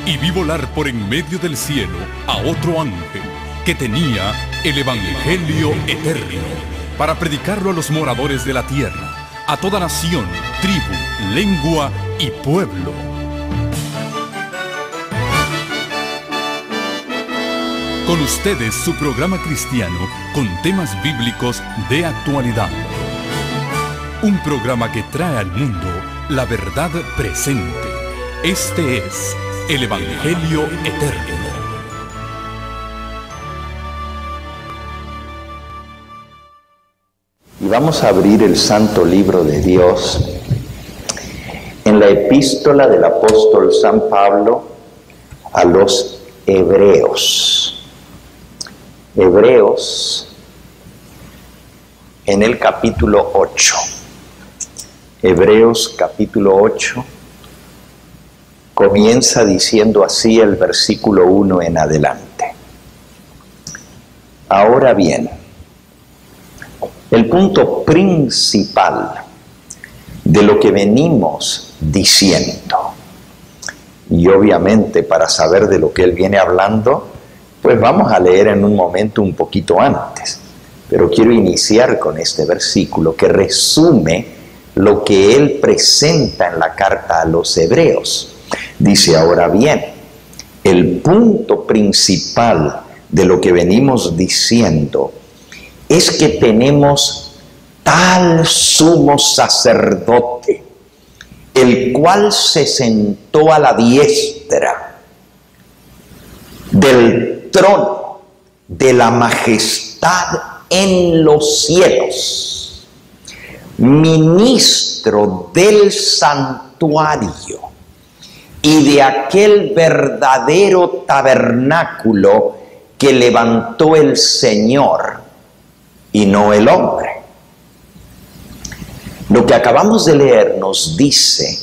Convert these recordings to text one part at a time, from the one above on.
Y vi volar por en medio del cielo a otro ángel que tenía el Evangelio eterno para predicarlo a los moradores de la tierra, a toda nación, tribu, lengua y pueblo. Con ustedes su programa cristiano con temas bíblicos de actualidad. Un programa que trae al mundo la verdad presente. Este es el Evangelio eterno. Y vamos a abrir el Santo Libro de Dios en la epístola del apóstol San Pablo a los Hebreos. Hebreos en el capítulo 8. Hebreos capítulo 8 comienza diciendo así el versículo 1 en adelante. Ahora bien, el punto principal de lo que venimos diciendo, y obviamente para saber de lo que él viene hablando, pues vamos a leer en un momento un poquito antes, pero quiero iniciar con este versículo que resume lo que él presenta en la carta a los Hebreos. Dice, ahora bien, el punto principal de lo que venimos diciendo es que tenemos tal sumo sacerdote, el cual se sentó a la diestra del trono de la majestad en los cielos, ministro del santuario y de aquel verdadero tabernáculo que levantó el Señor y no el hombre. Lo que acabamos de leer nos dice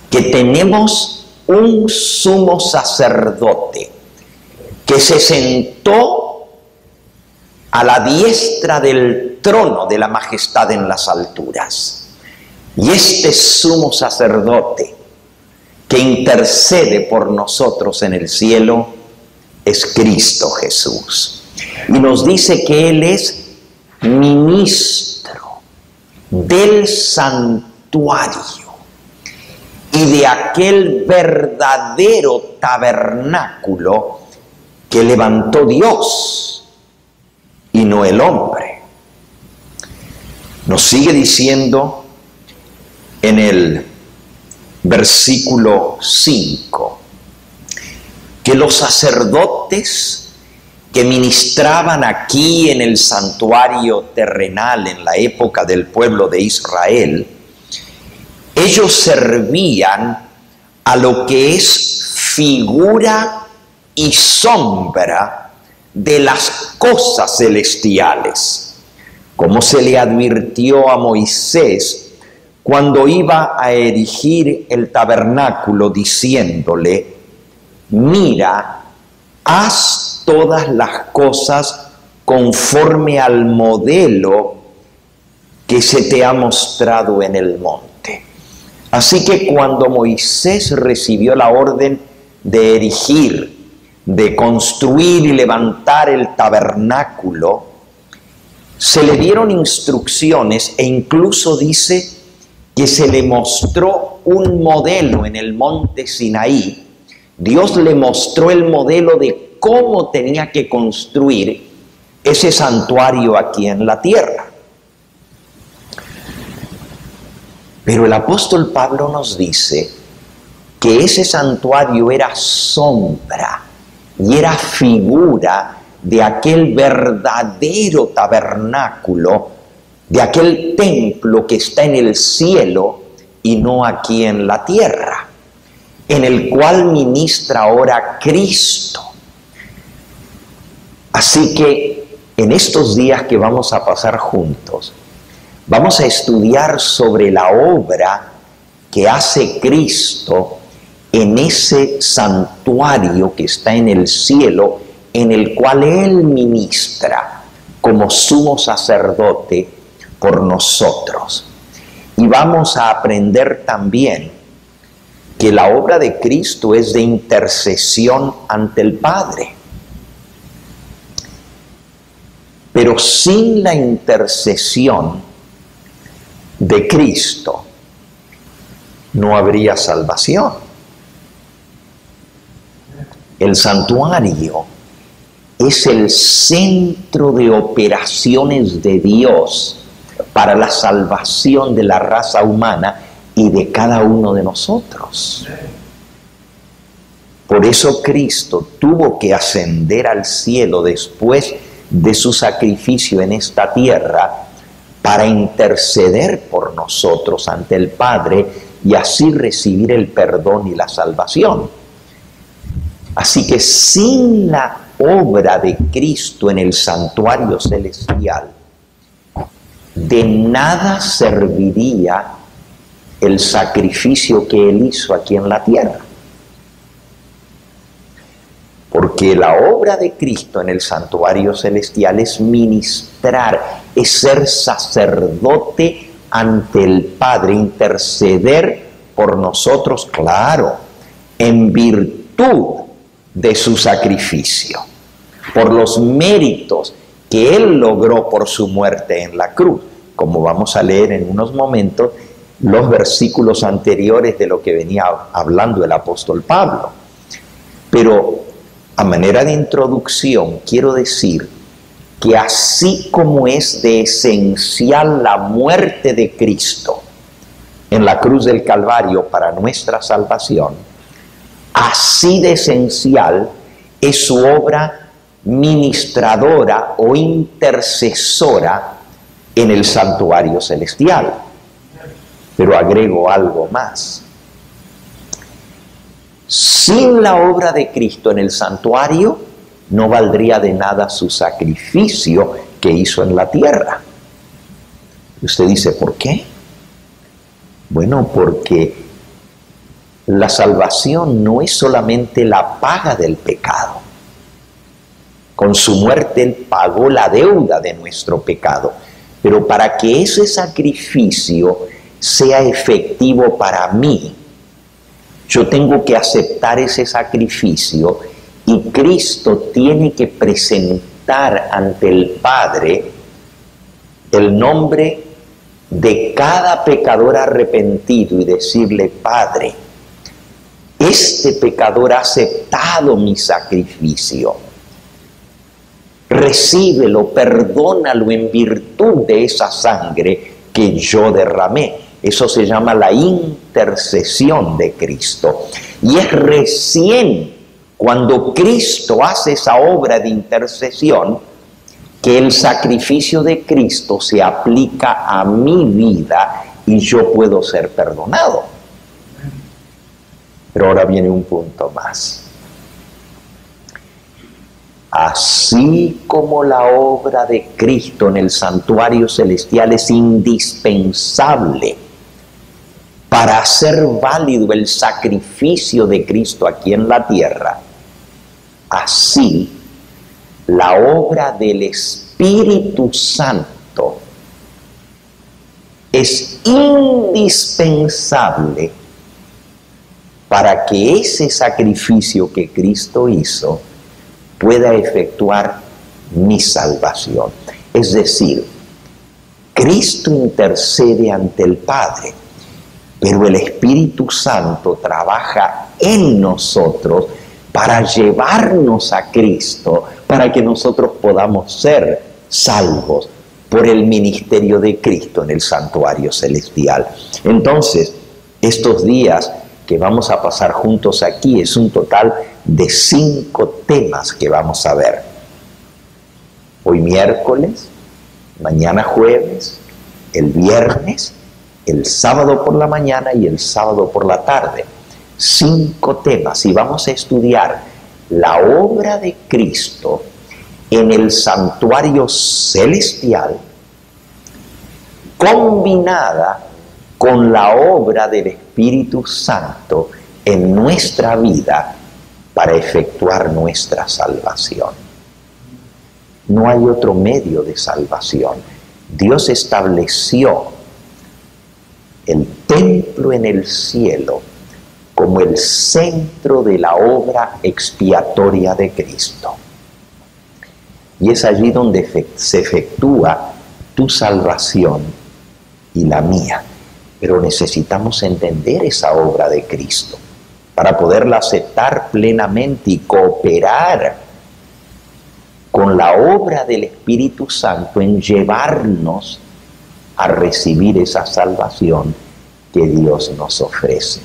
que tenemos un sumo sacerdote que se sentó a la diestra del trono de la majestad en las alturas. Y este sumo sacerdote que intercede por nosotros en el cielo es Cristo Jesús. Y nos dice que Él es ministro del santuario y de aquel verdadero tabernáculo que levantó Dios y no el hombre. Nos sigue diciendo en el versículo 5 que los sacerdotes que ministraban aquí en el santuario terrenal en la época del pueblo de Israel, ellos servían a lo que es figura y sombra de las cosas celestiales, como se le advirtió a Moisés cuando iba a erigir el tabernáculo, diciéndole, mira, haz todas las cosas conforme al modelo que se te ha mostrado en el monte. Así que cuando Moisés recibió la orden de erigir, de construir y levantar el tabernáculo, se le dieron instrucciones e incluso dice que se le mostró un modelo en el monte Sinaí. Dios le mostró el modelo de cómo tenía que construir ese santuario aquí en la tierra. Pero el apóstol Pablo nos dice que ese santuario era sombra y era figura de aquel verdadero tabernáculo, de aquel templo que está en el cielo y no aquí en la tierra, en el cual ministra ahora Cristo. Así que en estos días que vamos a pasar juntos, vamos a estudiar sobre la obra que hace Cristo en ese santuario que está en el cielo, en el cual Él ministra como sumo sacerdote por nosotros. Y vamos a aprender también porque la obra de Cristo es de intercesión ante el Padre. Pero sin la intercesión de Cristo no habría salvación. El santuario es el centro de operaciones de Dios para la salvación de la raza humana y de cada uno de nosotros. Por eso Cristo tuvo que ascender al cielo después de su sacrificio en esta tierra para interceder por nosotros ante el Padre y así recibir el perdón y la salvación. Así que sin la obra de Cristo en el santuario celestial, de nada serviría el sacrificio que Él hizo aquí en la tierra. Porque la obra de Cristo en el santuario celestial es ministrar, es ser sacerdote ante el Padre, interceder por nosotros, claro, en virtud de su sacrificio, por los méritos que Él logró por su muerte en la cruz, como vamos a leer en unos momentos los versículos anteriores de lo que venía hablando el apóstol Pablo. Pero a manera de introducción quiero decir que así como es de esencial la muerte de Cristo en la cruz del Calvario para nuestra salvación, así de esencial es su obra ministradora o intercesora en el santuario celestial. Pero agrego algo más. Sin la obra de Cristo en el santuario, no valdría de nada su sacrificio que hizo en la tierra. Y usted dice, ¿por qué? Bueno, porque la salvación no es solamente la paga del pecado. Con su muerte Él pagó la deuda de nuestro pecado. Pero para que ese sacrificio sea efectivo para mí, yo tengo que aceptar ese sacrificio y Cristo tiene que presentar ante el Padre el nombre de cada pecador arrepentido y decirle, Padre, este pecador ha aceptado mi sacrificio. Recíbelo, perdónalo en virtud de esa sangre que yo derramé. Eso se llama la intercesión de Cristo. Y es recién cuando Cristo hace esa obra de intercesión que el sacrificio de Cristo se aplica a mi vida y yo puedo ser perdonado. Pero ahora viene un punto más. Así como la obra de Cristo en el santuario celestial es indispensable para hacer válido el sacrificio de Cristo aquí en la tierra, así la obra del Espíritu Santo es indispensable para que ese sacrificio que Cristo hizo pueda efectuar mi salvación. Es decir, Cristo intercede ante el Padre, pero el Espíritu Santo trabaja en nosotros para llevarnos a Cristo, para que nosotros podamos ser salvos por el ministerio de Cristo en el santuario celestial. Entonces, estos días que vamos a pasar juntos aquí es un total de 5 temas que vamos a ver. Hoy miércoles, mañana jueves, el viernes, el sábado por la mañana y el sábado por la tarde. 5 temas y vamos a estudiar la obra de Cristo en el santuario celestial combinada con la obra del Espíritu Santo en nuestra vida para efectuar nuestra salvación. No hay otro medio de salvación. Dios estableció el templo en el cielo como el centro de la obra expiatoria de Cristo. Y es allí donde se efectúa tu salvación y la mía. Pero necesitamos entender esa obra de Cristo para poderla aceptar plenamente y cooperar con la obra del Espíritu Santo en llevarnos a recibir esa salvación que Dios nos ofrece.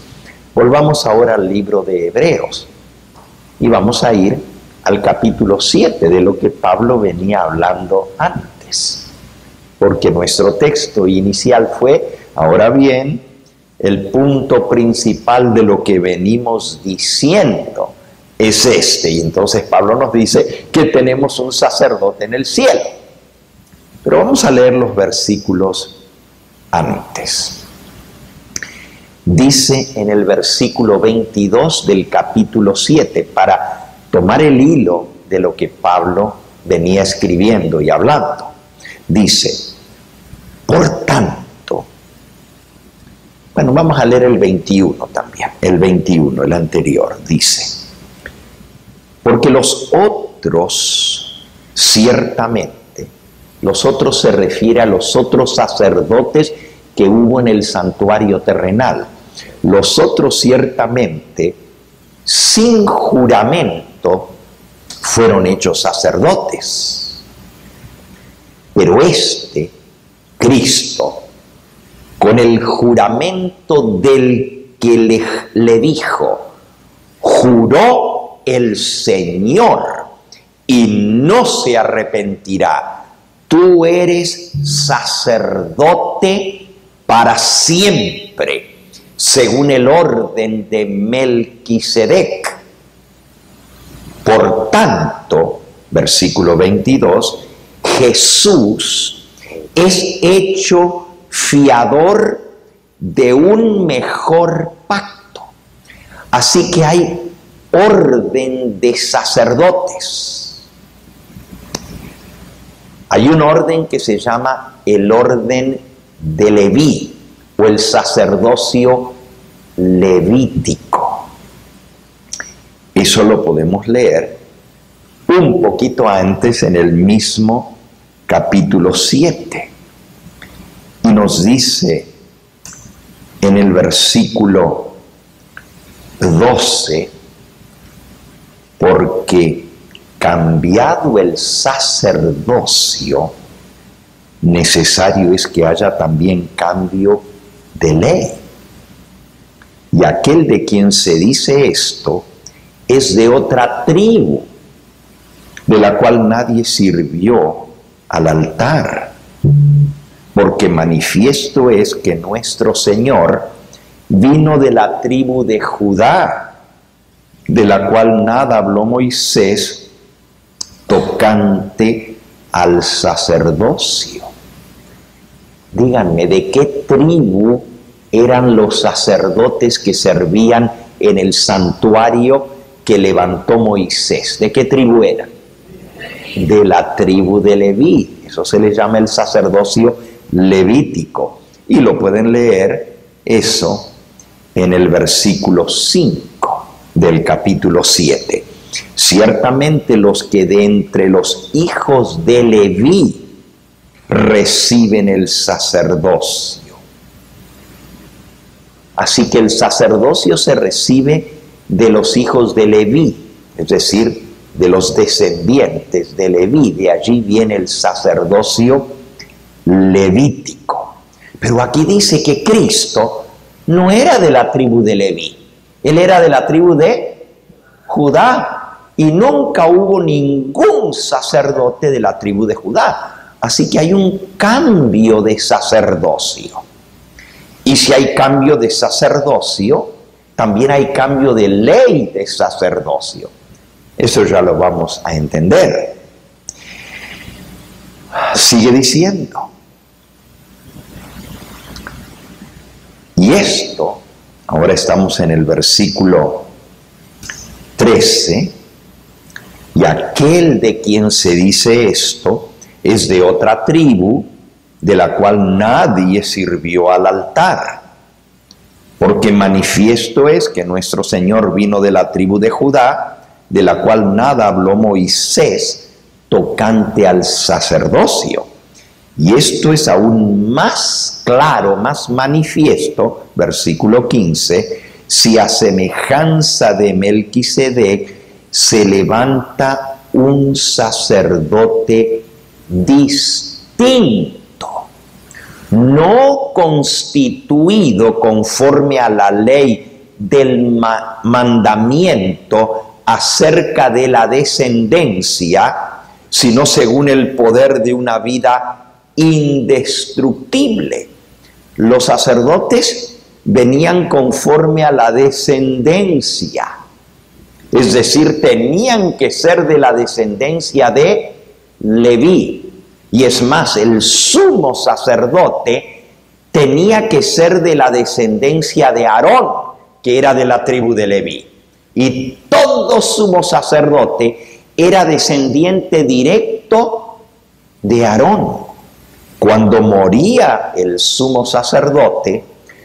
Volvamos ahora al libro de Hebreos y vamos a ir al capítulo 7 de lo que Pablo venía hablando antes, porque nuestro texto inicial fue: ahora bien, el punto principal de lo que venimos diciendo es este. Y entonces Pablo nos dice que tenemos un sacerdote en el cielo. Pero vamos a leer los versículos antes. Dice en el versículo 22 del capítulo 7, para tomar el hilo de lo que Pablo venía escribiendo y hablando. Dice: por tanto, bueno, vamos a leer el 21 también, el 21, el anterior, dice: porque los otros, ciertamente, los otros se refiere a los otros sacerdotes que hubo en el santuario terrenal. Los otros, ciertamente, sin juramento, fueron hechos sacerdotes. Pero este, Cristo, con el juramento del que le dijo: juró el Señor y no se arrepentirá, tú eres sacerdote para siempre, según el orden de Melquisedec. Por tanto, versículo 22, Jesús es hecho fiador de un mejor pacto. Así que hay orden de sacerdotes. Hay un orden que se llama el orden de Leví o el sacerdocio levítico. Eso lo podemos leer un poquito antes en el mismo capítulo 7. Y nos dice en el versículo 12, porque cambiado el sacerdocio, necesario es que haya también cambio de ley. Y aquel de quien se dice esto es de otra tribu, de la cual nadie sirvió al altar. Porque manifiesto es que nuestro Señor vino de la tribu de Judá, de la cual nada habló Moisés tocante al sacerdocio. Díganme, ¿de qué tribu eran los sacerdotes que servían en el santuario que levantó Moisés? ¿De qué tribu eran? De la tribu de Leví. Eso se le llama el sacerdocio levítico. Y lo pueden leer eso en el versículo 5 del capítulo 7. Ciertamente los que de entre los hijos de Leví reciben el sacerdocio. Así que el sacerdocio se recibe de los hijos de Leví, es decir, de los descendientes de Leví. De allí viene el sacerdocio levítico. Pero aquí dice que Cristo no era de la tribu de Leví, él era de la tribu de Judá, y nunca hubo ningún sacerdote de la tribu de Judá. Así que hay un cambio de sacerdocio. Y si hay cambio de sacerdocio, también hay cambio de ley de sacerdocio. Eso ya lo vamos a entender. Sigue diciendo: y esto, ahora estamos en el versículo 13, y aquel de quien se dice esto es de otra tribu, de la cual nadie sirvió al altar. Porque manifiesto es que nuestro Señor vino de la tribu de Judá, de la cual nada habló Moisés tocante al sacerdocio. Y esto es aún más claro, más manifiesto, versículo 15, si a semejanza de Melquisedec se levanta un sacerdote distinto, no constituido conforme a la ley del mandamiento acerca de la descendencia, sino según el poder de una vida indestructible. Los sacerdotes venían conforme a la descendencia, es decir, tenían que ser de la descendencia de Leví. Y es más, el sumo sacerdote tenía que ser de la descendencia de Aarón, que era de la tribu de Leví. Y todo sumo sacerdote era descendiente directo de Aarón. Cuando moría el sumo sacerdote,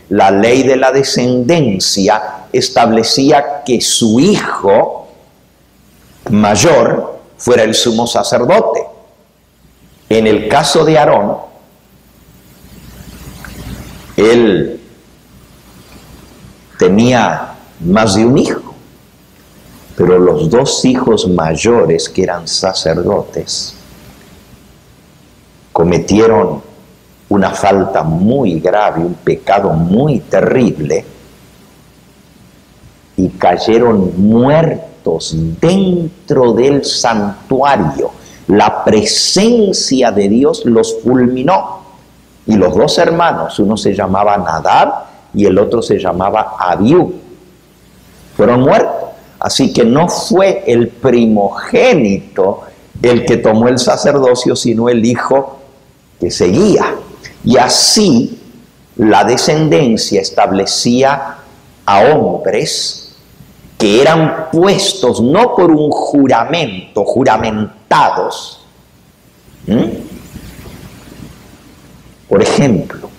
la ley de la descendencia establecía que su hijo mayor fuera el sumo sacerdote. En el caso de Aarón, él tenía más de un hijo, pero los dos hijos mayores, que eran sacerdotes, cometieron una falta muy grave, un pecado muy terrible, y cayeron muertos dentro del santuario. La presencia de Dios los fulminó. Y los dos hermanos, uno se llamaba Nadab y el otro se llamaba Abiú, fueron muertos. Así que no fue el primogénito el que tomó el sacerdocio, sino el hijo que seguía. Y así la descendencia establecía a hombres que eran puestos no por un juramento, juramentados. Por ejemplo,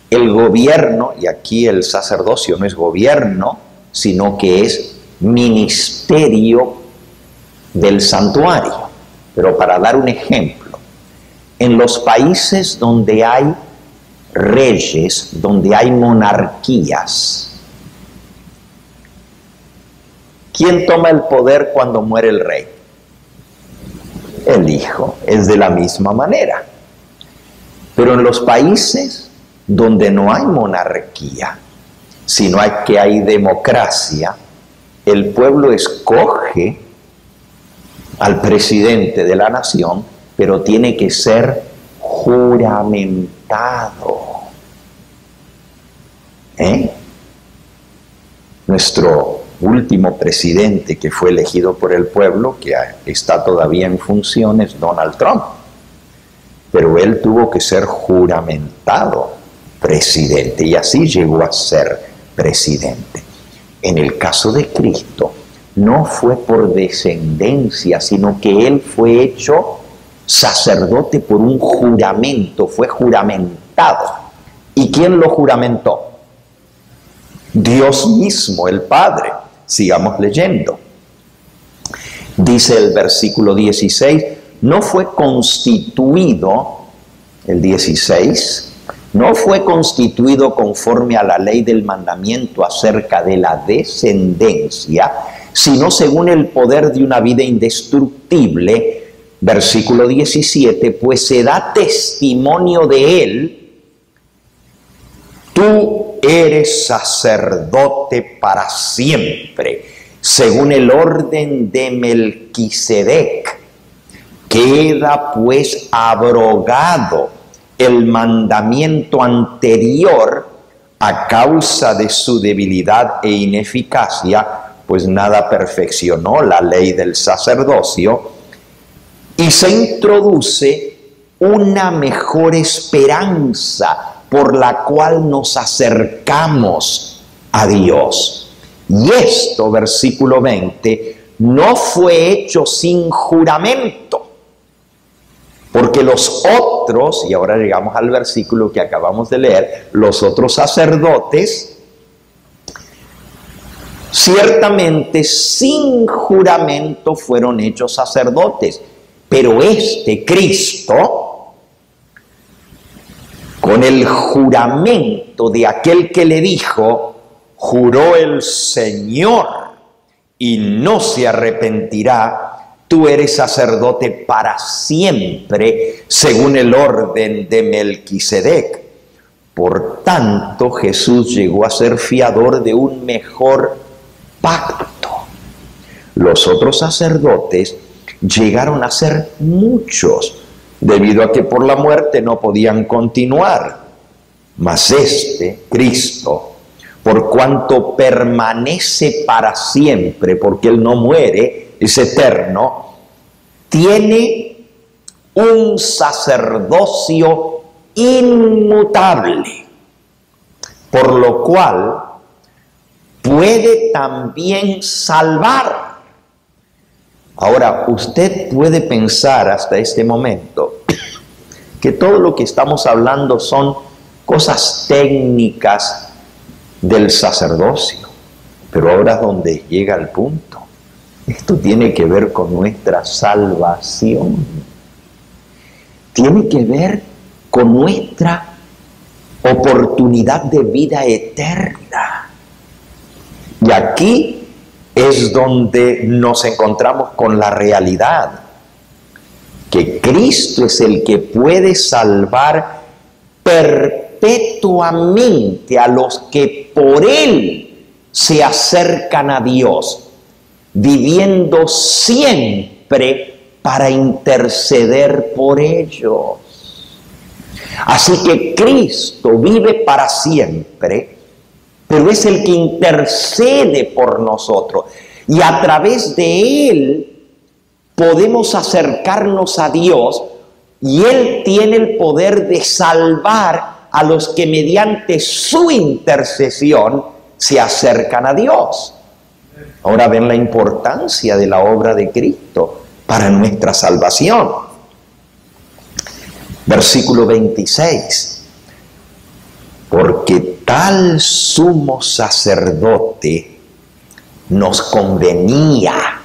el gobierno, y aquí el sacerdocio no es gobierno, sino que es ministerio del santuario. Pero para dar un ejemplo, en los países donde hay reyes, donde hay monarquías, ¿quién toma el poder cuando muere el rey? El hijo. Es de la misma manera. Pero en los países donde no hay monarquía, sino que hay democracia, el pueblo escoge al presidente de la nación, pero tiene que ser juramentado. Nuestro último presidente que fue elegido por el pueblo, que está todavía en funciones, Donald Trump. Pero él tuvo que ser juramentado presidente y así llegó a ser presidente. En el caso de Cristo, no fue por descendencia, sino que él fue hecho sacerdote por un juramento, fue juramentado. ¿Y quién lo juramentó? Dios mismo, el Padre. Sigamos leyendo. Dice el versículo 16, no fue constituido, el 16, no fue constituido conforme a la ley del mandamiento acerca de la descendencia, sino según el poder de una vida indestructible. Versículo 17, pues se da testimonio de él, tú eres sacerdote para siempre, según el orden de Melquisedec. Queda pues abrogado el mandamiento anterior a causa de su debilidad e ineficacia, pues nada perfeccionó la ley del sacerdocio, y se introduce una mejor esperanza por la cual nos acercamos a Dios. Y esto, versículo 20, no fue hecho sin juramento. Porque los otros, y ahora llegamos al versículo que acabamos de leer, los otros sacerdotes, ciertamente sin juramento fueron hechos sacerdotes, pero este Cristo, con el juramento de aquel que le dijo, juró el Señor y no se arrepentirá, tú eres sacerdote para siempre, según el orden de Melquisedec. Por tanto, Jesús llegó a ser fiador de un mejor pacto. Los otros sacerdotes llegaron a ser muchos, debido a que por la muerte no podían continuar. Mas este, Cristo, por cuanto permanece para siempre, porque Él no muere, es eterno, tiene un sacerdocio inmutable, por lo cual puede también salvar. Ahora, usted puede pensar hasta este momento que todo lo que estamos hablando son cosas técnicas del sacerdocio, pero ahora es donde llega el punto. Esto tiene que ver con nuestra salvación. Tiene que ver con nuestra oportunidad de vida eterna. Y aquí es donde nos encontramos con la realidad, que Cristo es el que puede salvar perpetuamente a los que por Él se acercan a Dios, viviendo siempre para interceder por ellos. Así que Cristo vive para siempre, pero es el que intercede por nosotros. Y a través de Él podemos acercarnos a Dios, y Él tiene el poder de salvar a los que mediante su intercesión se acercan a Dios. Ahora ven la importancia de la obra de Cristo para nuestra salvación. Versículo 26. Porque tal sumo sacerdote nos convenía,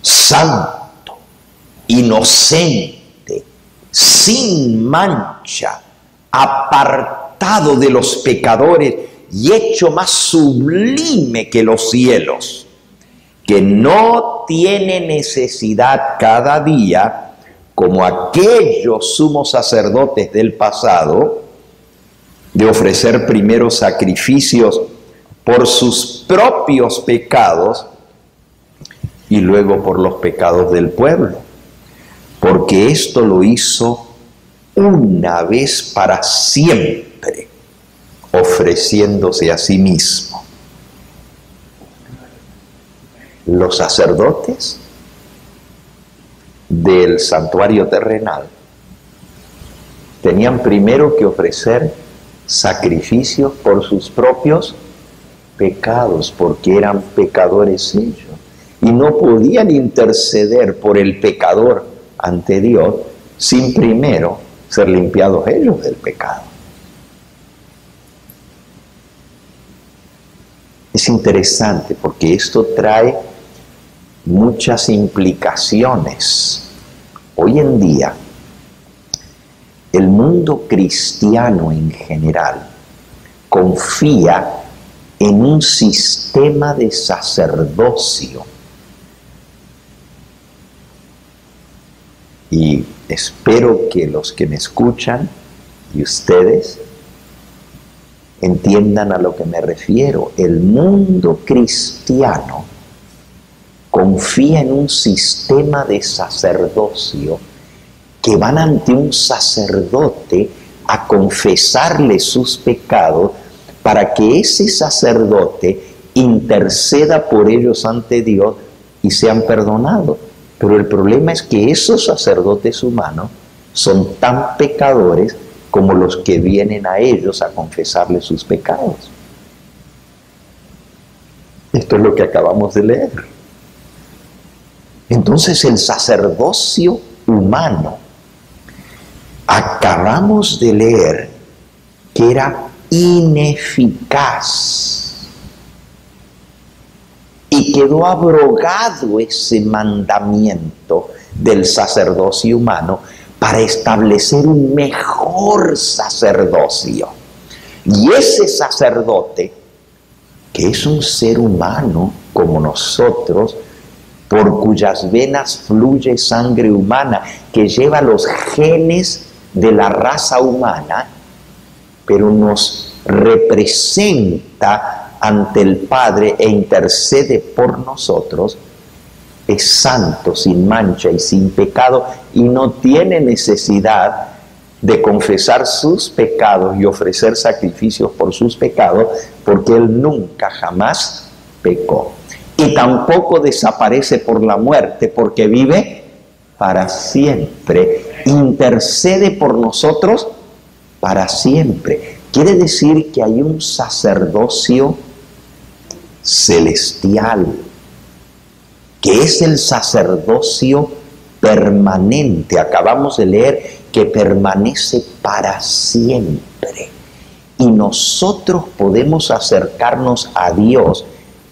santo, inocente, sin mancha, apartado de los pecadores y hecho más sublime que los cielos, que no tiene necesidad cada día, como aquellos sumos sacerdotes del pasado, de ofrecer primero sacrificios por sus propios pecados y luego por los pecados del pueblo, porque esto lo hizo una vez para siempre, ofreciéndose a sí mismo. Los sacerdotes del santuario terrenal tenían primero que ofrecer sacrificios por sus propios pecados, porque eran pecadores ellos, y no podían interceder por el pecador ante Dios sin primero ser limpiados ellos del pecado. Es interesante porque esto trae muchas implicaciones. Hoy en día, el mundo cristiano en general confía en un sistema de sacerdocio. Y espero que los que me escuchan y ustedes entiendan a lo que me refiero. El mundo cristiano confía en un sistema de sacerdocio, que van ante un sacerdote a confesarle sus pecados para que ese sacerdote interceda por ellos ante Dios y sean perdonados. Pero el problema es que esos sacerdotes humanos son tan pecadores como los que vienen a ellos a confesarles sus pecados. Esto es lo que acabamos de leer. Entonces el sacerdocio humano. Acabamos de leer que era ineficaz y quedó abrogado ese mandamiento del sacerdocio humano para establecer un mejor sacerdocio. Y ese sacerdote, que es un ser humano como nosotros, por cuyas venas fluye sangre humana, que lleva los genes de la raza humana, pero nos representa ante el Padre e intercede por nosotros, es santo, sin mancha y sin pecado, y no tiene necesidad de confesar sus pecados y ofrecer sacrificios por sus pecados, porque Él nunca jamás pecó. Y tampoco desaparece por la muerte, porque vive para siempre. Intercede por nosotros para siempre. Quiere decir que hay un sacerdocio celestial, que es el sacerdocio permanente. Acabamos de leer que permanece para siempre. Y nosotros podemos acercarnos a Dios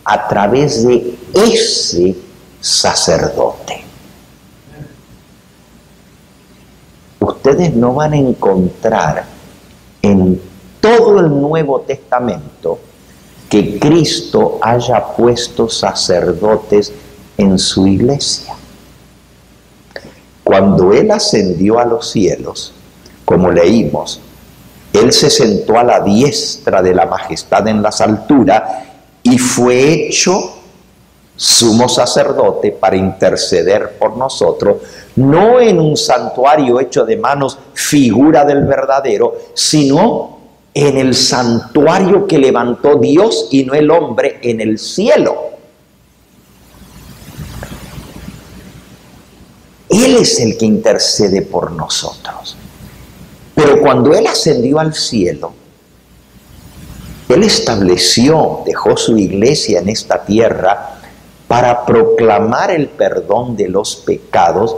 a través de ese sacerdote. Ustedes no van a encontrar en todo el Nuevo Testamento que Cristo haya puesto sacerdotes en su iglesia. Cuando Él ascendió a los cielos, como leímos, Él se sentó a la diestra de la majestad en las alturas y fue hecho sumo sacerdote para interceder por nosotros, no en un santuario hecho de manos, figura del verdadero, sino en el santuario que levantó Dios y no el hombre en el cielo. Él es el que intercede por nosotros. Pero cuando Él ascendió al cielo, Él estableció, dejó su iglesia en esta tierra para proclamar el perdón de los pecados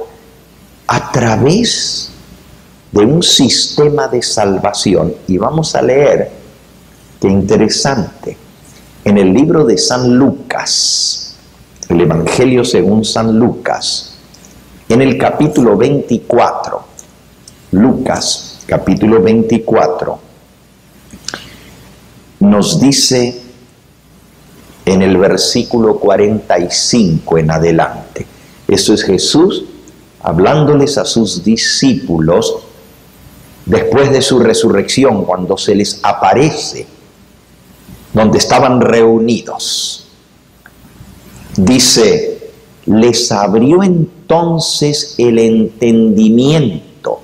a través de un sistema de salvación. Y vamos a leer, qué interesante, en el libro de San Lucas, el Evangelio según San Lucas, en el capítulo 24, Lucas, capítulo 24, nos dice en el versículo 45 en adelante. Eso es Jesús hablándoles a sus discípulos después de su resurrección, cuando se les aparece, donde estaban reunidos. Dice, les abrió entonces el entendimiento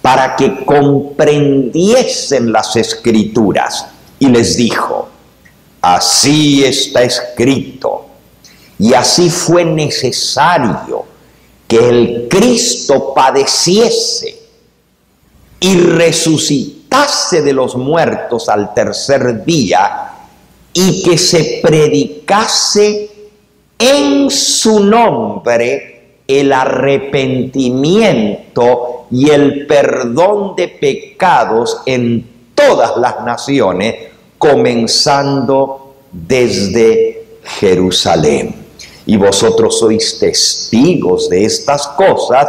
para que comprendiesen las Escrituras, y les dijo, así está escrito, y así fue necesario que el Cristo padeciese y resucitase de los muertos al tercer día, y que se predicase en su nombre el arrepentimiento y el perdón de pecados en todas las naciones, comenzando desde Jerusalén. Y vosotros sois testigos de estas cosas.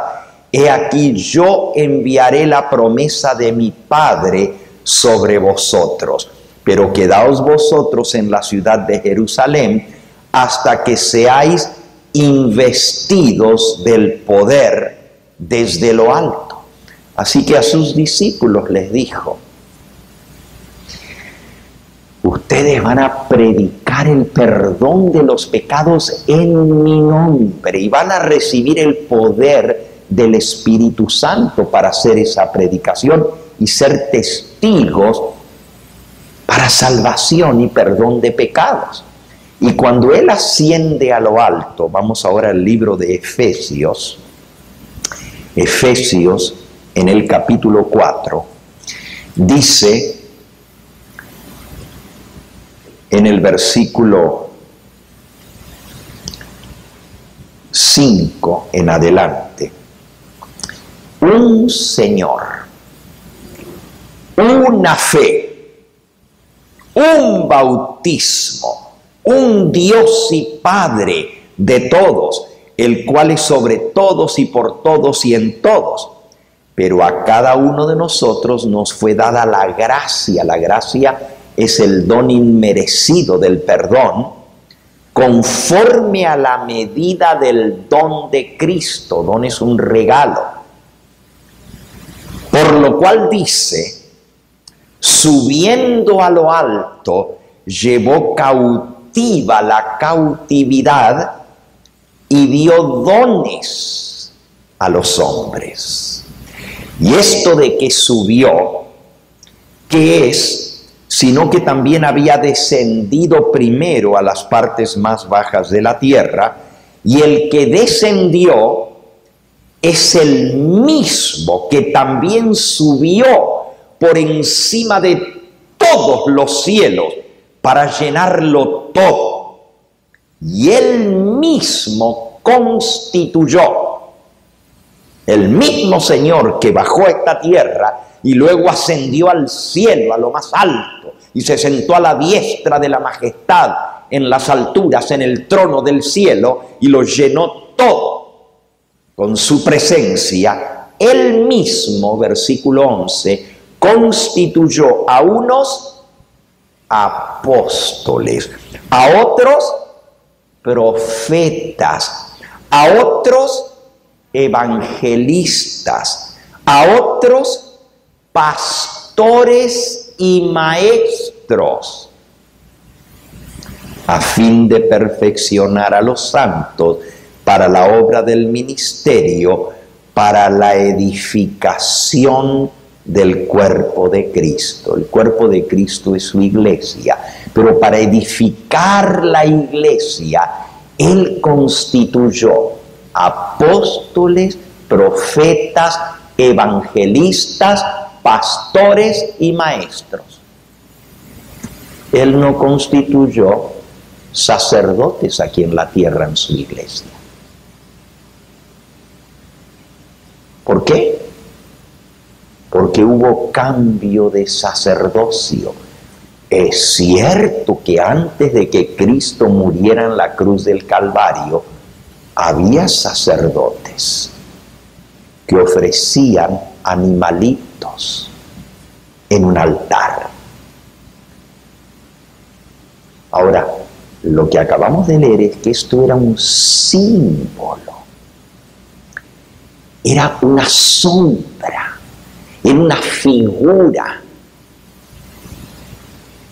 He aquí yo enviaré la promesa de mi Padre sobre vosotros, pero quedaos vosotros en la ciudad de Jerusalén hasta que seáis investidos del poder desde lo alto. Así que a sus discípulos les dijo, ustedes van a predicar el perdón de los pecados en mi nombre y van a recibir el poder del Espíritu Santo para hacer esa predicación y ser testigos para salvación y perdón de pecados. Y cuando Él asciende a lo alto, vamos ahora al libro de Efesios, Efesios en el capítulo 4, dice en el versículo 5 en adelante, un Señor, una fe, un bautismo, un Dios y Padre de todos, el cual es sobre todos y por todos y en todos. Pero a cada uno de nosotros nos fue dada la gracia. La gracia es el don inmerecido del perdón, conforme a la medida del don de Cristo. Don es un regalo. Por lo cual dice, subiendo a lo alto, llevó cautiva la cautividad y dio dones a los hombres. Y esto de que subió, ¿qué es? Sino que también había descendido primero a las partes más bajas de la tierra, y el que descendió es el mismo que también subió por encima de todos los cielos para llenarlo todo. Y él mismo constituyó, el mismo Señor que bajó a esta tierra y luego ascendió al cielo, a lo más alto, y se sentó a la diestra de la majestad en las alturas, en el trono del cielo, y lo llenó todo con su presencia. Él mismo, versículo 11, constituyó a unos apóstoles, a otros profetas, a otros evangelistas, a otros pastores y maestros, a fin de perfeccionar a los santos para la obra del ministerio, para la edificación del cuerpo de Cristo. El cuerpo de Cristo es su iglesia, pero para edificar la iglesia, Él constituyó apóstoles, profetas, evangelistas, pastores y maestros. Él no constituyó sacerdotes aquí en la tierra en su iglesia. ¿Por qué? Porque hubo cambio de sacerdocio. Es cierto que antes de que Cristo muriera en la cruz del Calvario, había sacerdotes que ofrecían animalitos en un altar. Ahora, lo que acabamos de leer es que esto era un símbolo, era una sombra, era una figura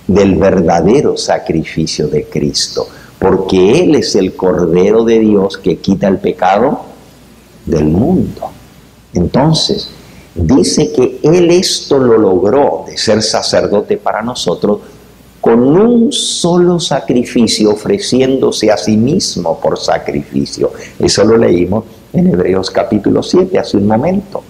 del verdadero sacrificio de Cristo, porque Él es el Cordero de Dios que quita el pecado del mundo. Entonces, dice que Él esto lo logró de ser sacerdote para nosotros con un solo sacrificio, ofreciéndose a sí mismo por sacrificio. Eso lo leímos en Hebreos capítulo 7 hace un momento.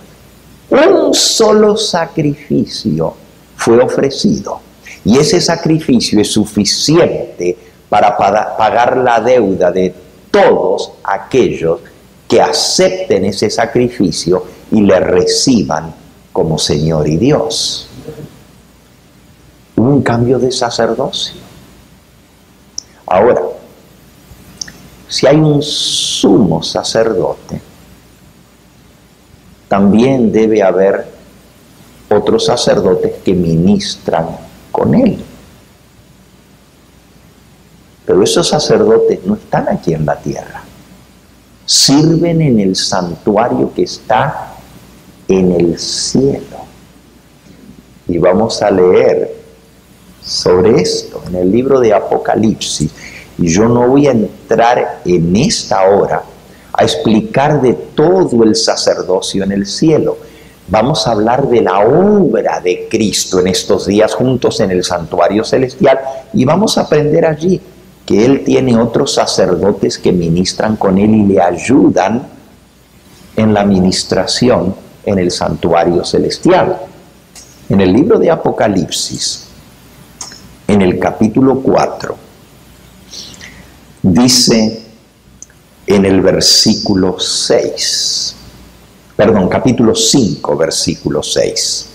Un solo sacrificio fue ofrecido, y ese sacrificio es suficiente para pagar la deuda de todos aquellos que acepten ese sacrificio y le reciban como Señor y Dios. Hubo un cambio de sacerdocio. Ahora, si hay un sumo sacerdote, también debe haber otros sacerdotes que ministran con él. Pero esos sacerdotes no están aquí en la tierra. Sirven en el santuario que está en el cielo. Y vamos a leer sobre esto en el libro de Apocalipsis. Y yo no voy a entrar en esta hora a explicar de todo el sacerdocio en el cielo. Vamos a hablar de la obra de Cristo en estos días juntos en el santuario celestial, y vamos a aprender allí que Él tiene otros sacerdotes que ministran con Él y le ayudan en la ministración en el santuario celestial. En el libro de Apocalipsis, en el capítulo 4, dice en el versículo 6, capítulo 5, versículo 6.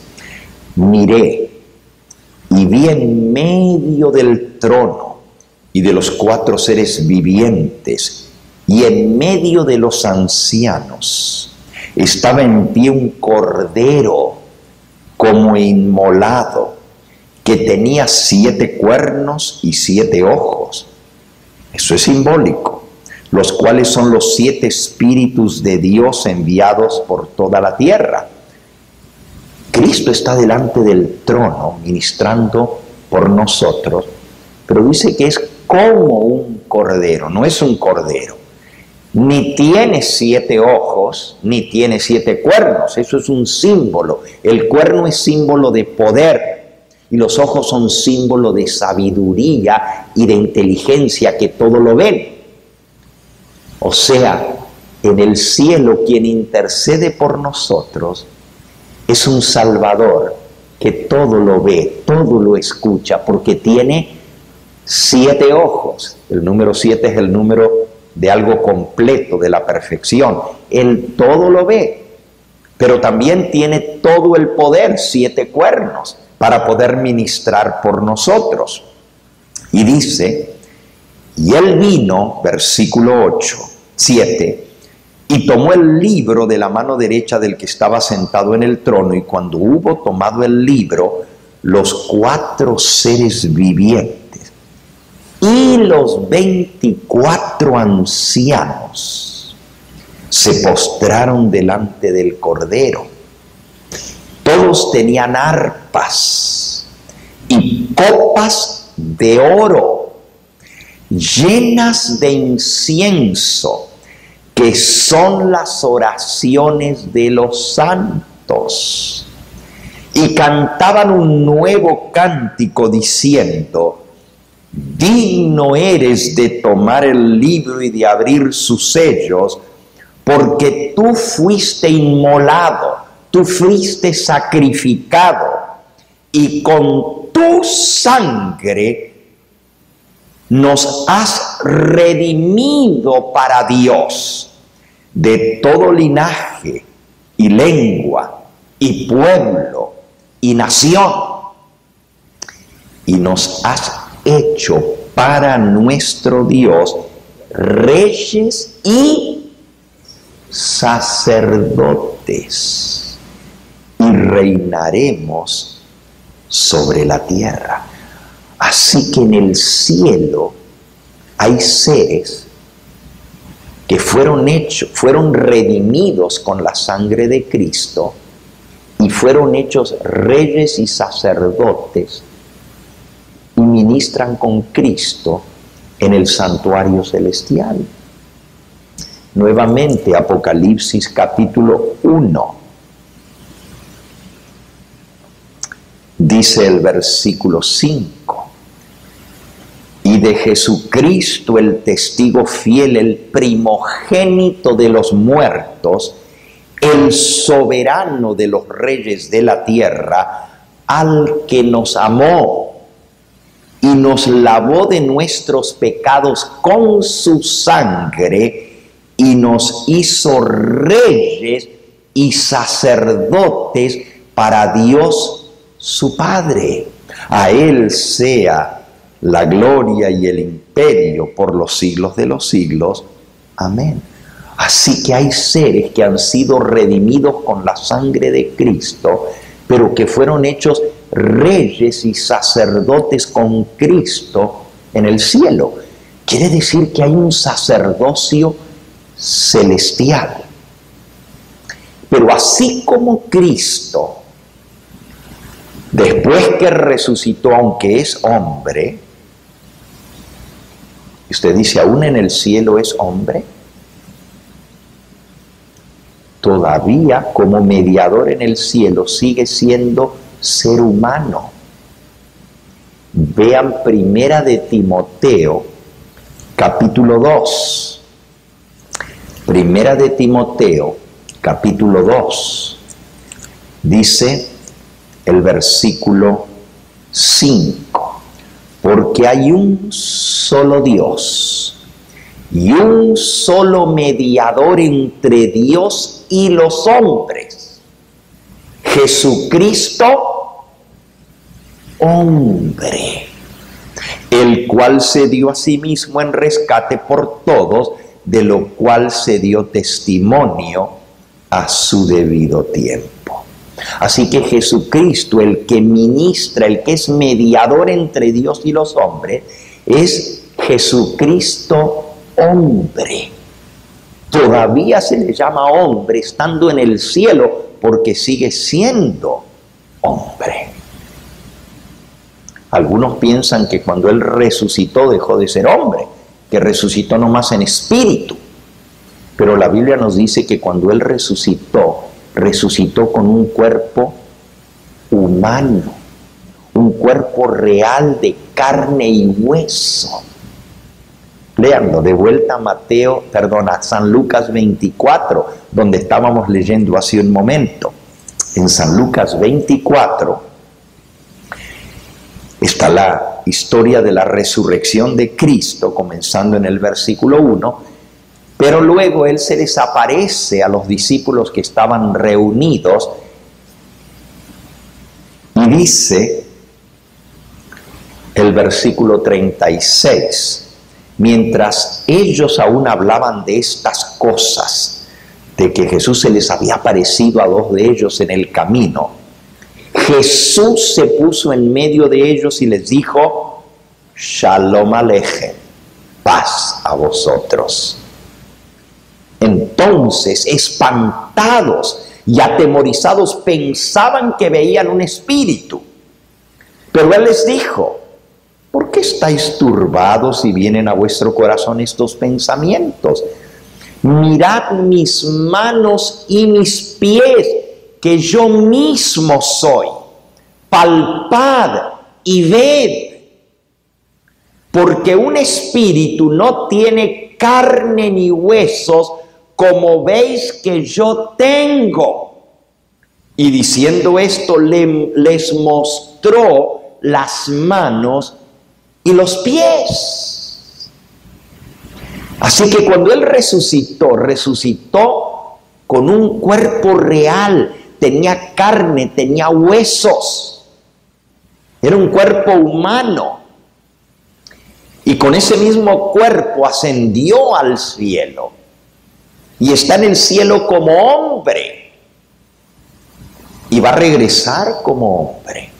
Miré y vi en medio del trono y de los 4 seres vivientes y en medio de los ancianos estaba en pie un cordero como inmolado, que tenía 7 cuernos y 7 ojos. Eso es simbólico, los cuales son los 7 espíritus de Dios enviados por toda la tierra. Cristo está delante del trono ministrando por nosotros, pero dice que es como un cordero, no es un cordero. Ni tiene 7 ojos, ni tiene 7 cuernos, eso es un símbolo. El cuerno es símbolo de poder y los ojos son símbolo de sabiduría y de inteligencia, que todo lo ven. O sea, en el cielo quien intercede por nosotros es un Salvador que todo lo ve, todo lo escucha, porque tiene 7 ojos. El número 7 es el número de algo completo, de la perfección. Él todo lo ve, pero también tiene todo el poder, 7 cuernos, para poder ministrar por nosotros. Y dice, y él vino, versículo 7, y tomó el libro de la mano derecha del que estaba sentado en el trono, y cuando hubo tomado el libro, los 4 seres vivientes y los 24 ancianos se postraron delante del Cordero. Todos tenían arpas y copas de oro llenas de incienso, que son las oraciones de los santos. Y cantaban un nuevo cántico diciendo: digno eres de tomar el libro y de abrir sus sellos, porque tú fuiste inmolado, tú fuiste sacrificado, y con tu sangre nos has redimido para Dios de todo linaje y lengua y pueblo y nación, y nos has hecho para nuestro Dios reyes y sacerdotes, y reinaremos sobre la tierra. Así que en el cielo hay seres que fueron redimidos con la sangre de Cristo y fueron hechos reyes y sacerdotes, y ministran con Cristo en el santuario celestial. Nuevamente, Apocalipsis capítulo 1. Dice el versículo 5: y de Jesucristo, el testigo fiel, el primogénito de los muertos, el soberano de los reyes de la tierra, al que nos amó y nos lavó de nuestros pecados con su sangre, y nos hizo reyes y sacerdotes para Dios su Padre. A Él sea la gloria y el imperio por los siglos de los siglos. Amén. Así que hay seres que han sido redimidos con la sangre de Cristo, pero que fueron hechos reyes y sacerdotes con Cristo en el cielo. Quiere decir que hay un sacerdocio celestial. Pero así como Cristo, después que resucitó, aunque es hombre, usted dice, ¿aún en el cielo es hombre? Todavía como mediador en el cielo sigue siendo ser humano. Vean Primera de Timoteo, capítulo 2. Primera de Timoteo, capítulo 2. Dice el versículo 5: porque hay un solo Dios y un solo mediador entre Dios y los hombres, Jesucristo, hombre, el cual se dio a sí mismo en rescate por todos, de lo cual se dio testimonio a su debido tiempo. Así que Jesucristo, el que ministra, el que es mediador entre Dios y los hombres, es Jesucristo hombre. Todavía se le llama hombre estando en el cielo porque sigue siendo hombre. Algunos piensan que cuando Él resucitó dejó de ser hombre, que resucitó nomás en espíritu. Pero la Biblia nos dice que cuando Él resucitó, resucitó con un cuerpo humano, un cuerpo real de carne y hueso. Léanlo, de vuelta a San Lucas 24, donde estábamos leyendo hace un momento. En San Lucas 24 está la historia de la resurrección de Cristo, comenzando en el versículo 1, pero luego Él se les aparece a los discípulos que estaban reunidos y dice el versículo 36, mientras ellos aún hablaban de estas cosas, de que Jesús se les había aparecido a dos de ellos en el camino, Jesús se puso en medio de ellos y les dijo: Shalom Aleichem, paz a vosotros. Entonces, espantados y atemorizados, pensaban que veían un espíritu. Pero Él les dijo: ¿por qué estáis turbados y vienen a vuestro corazón estos pensamientos? Mirad mis manos y mis pies, que yo mismo soy. Palpad y ved. Porque un espíritu no tiene carne ni huesos, como veis que yo tengo. Y diciendo esto, les mostró las manos y los pies. Así que cuando Él resucitó con un cuerpo real, tenía carne, tenía huesos, era un cuerpo humano, y con ese mismo cuerpo ascendió al cielo, y está en el cielo como hombre, y va a regresar como hombre.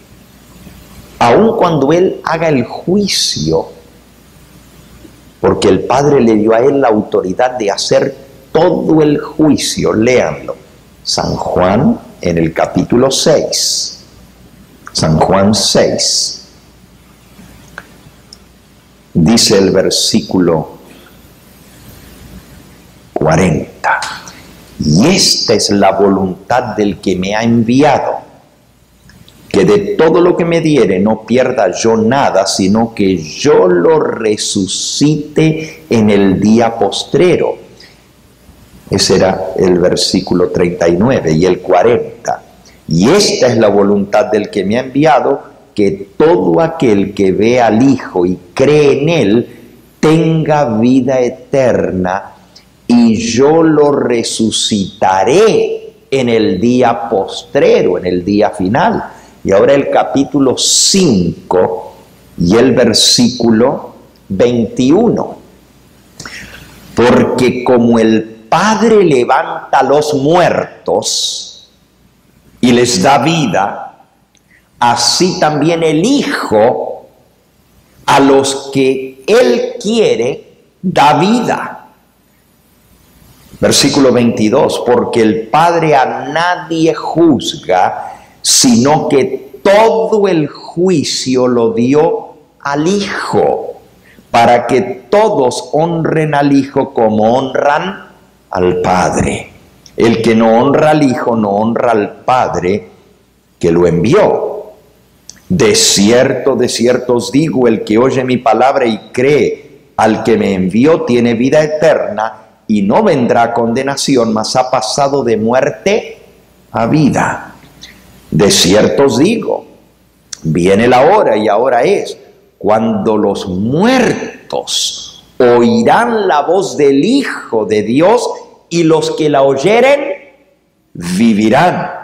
Aun cuando Él haga el juicio, porque el Padre le dio a Él la autoridad de hacer todo el juicio. Léanlo, San Juan en el capítulo 6, San Juan 6, dice el versículo 40, y esta es la voluntad del que me ha enviado, que de todo lo que me diere no pierda yo nada, sino que yo lo resucite en el día postrero. Ese era el versículo 39 y el 40. Y esta es la voluntad del que me ha enviado, que todo aquel que ve al Hijo y cree en Él tenga vida eterna, y yo lo resucitaré en el día postrero, en el día final. Y ahora el capítulo 5 y el versículo 21. Porque como el Padre levanta a los muertos y les da vida, así también el Hijo a los que Él quiere da vida. Versículo 22. Porque el Padre a nadie juzga, sino que todo el juicio lo dio al Hijo, para que todos honren al Hijo como honran al Padre. El que no honra al Hijo no honra al Padre que lo envió. De cierto os digo, el que oye mi palabra y cree al que me envió tiene vida eterna, y no vendrá a condenación, mas ha pasado de muerte a vida. De cierto os digo, viene la hora, y ahora es, cuando los muertos oirán la voz del Hijo de Dios y los que la oyeren vivirán.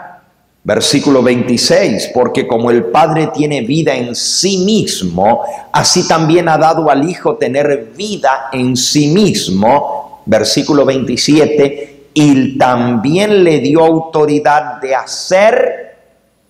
Versículo 26, porque como el Padre tiene vida en sí mismo, así también ha dado al Hijo tener vida en sí mismo. Versículo 27, y también le dio autoridad de hacer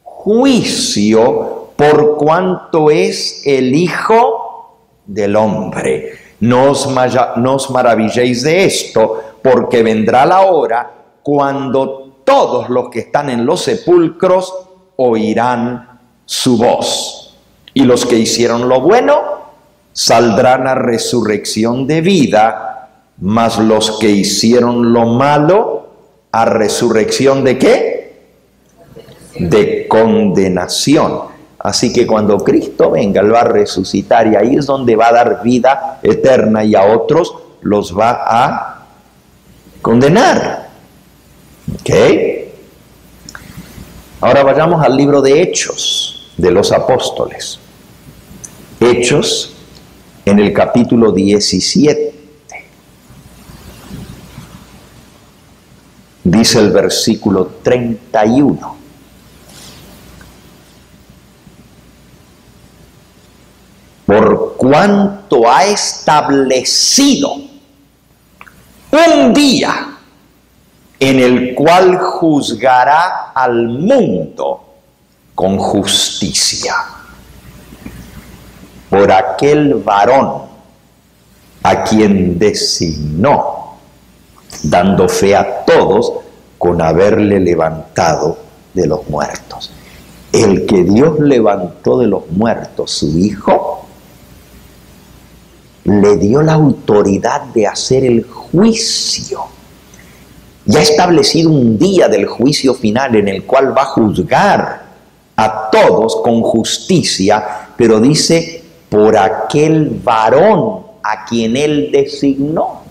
juicio por cuanto es el Hijo del Hombre. No os maravilléis de esto, porque vendrá la hora cuando todos los que están en los sepulcros oirán su voz. Y los que hicieron lo bueno saldrán a resurrección de vida, mas los que hicieron lo malo a resurrección ¿de qué? De condenación. Así que cuando Cristo venga, Él va a resucitar y ahí es donde va a dar vida eterna y a otros los va a condenar. ¿Ok? Ahora vayamos al libro de Hechos de los Apóstoles. Hechos en el capítulo 17. Dice el versículo 31. Por cuanto ha establecido un día en el cual juzgará al mundo con justicia, por aquel varón a quien designó, dando fe a todos con haberle levantado de los muertos. El que Dios levantó de los muertos, su Hijo, le dio la autoridad de hacer el juicio. Ya ha establecido un día del juicio final en el cual va a juzgar a todos con justicia, pero dice, por aquel varón a quien Él designó.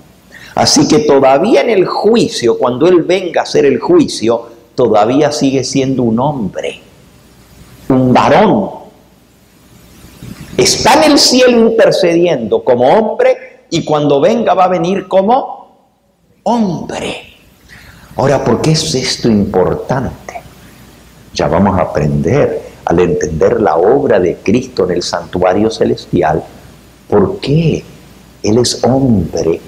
Así que todavía en el juicio, cuando Él venga a hacer el juicio, todavía sigue siendo un hombre, un varón. Está en el cielo intercediendo como hombre y cuando venga va a venir como hombre. Ahora, ¿por qué es esto importante? Ya vamos a aprender al entender la obra de Cristo en el santuario celestial. ¿Por qué? Él es hombre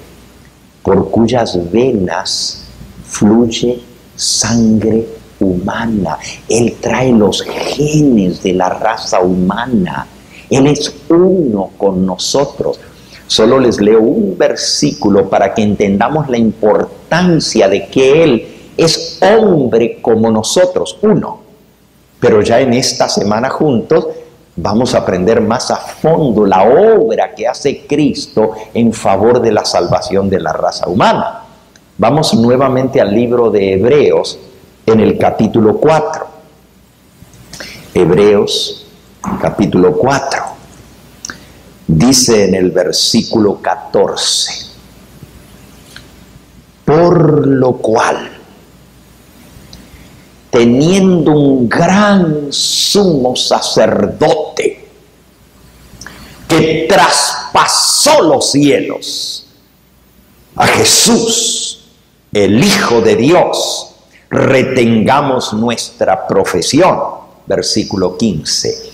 por cuyas venas fluye sangre humana. Él trae los genes de la raza humana. Él es uno con nosotros. Solo les leo un versículo para que entendamos la importancia de que Él es hombre como nosotros, uno. Pero ya en esta semana juntos vamos a aprender más a fondo la obra que hace Cristo en favor de la salvación de la raza humana. Vamos nuevamente al libro de Hebreos en el capítulo 4. Hebreos capítulo 4. Dice en el versículo 14, por lo cual, teniendo un gran sumo sacerdote que traspasó los cielos, a Jesús, el Hijo de Dios, retengamos nuestra profesión. Versículo 15.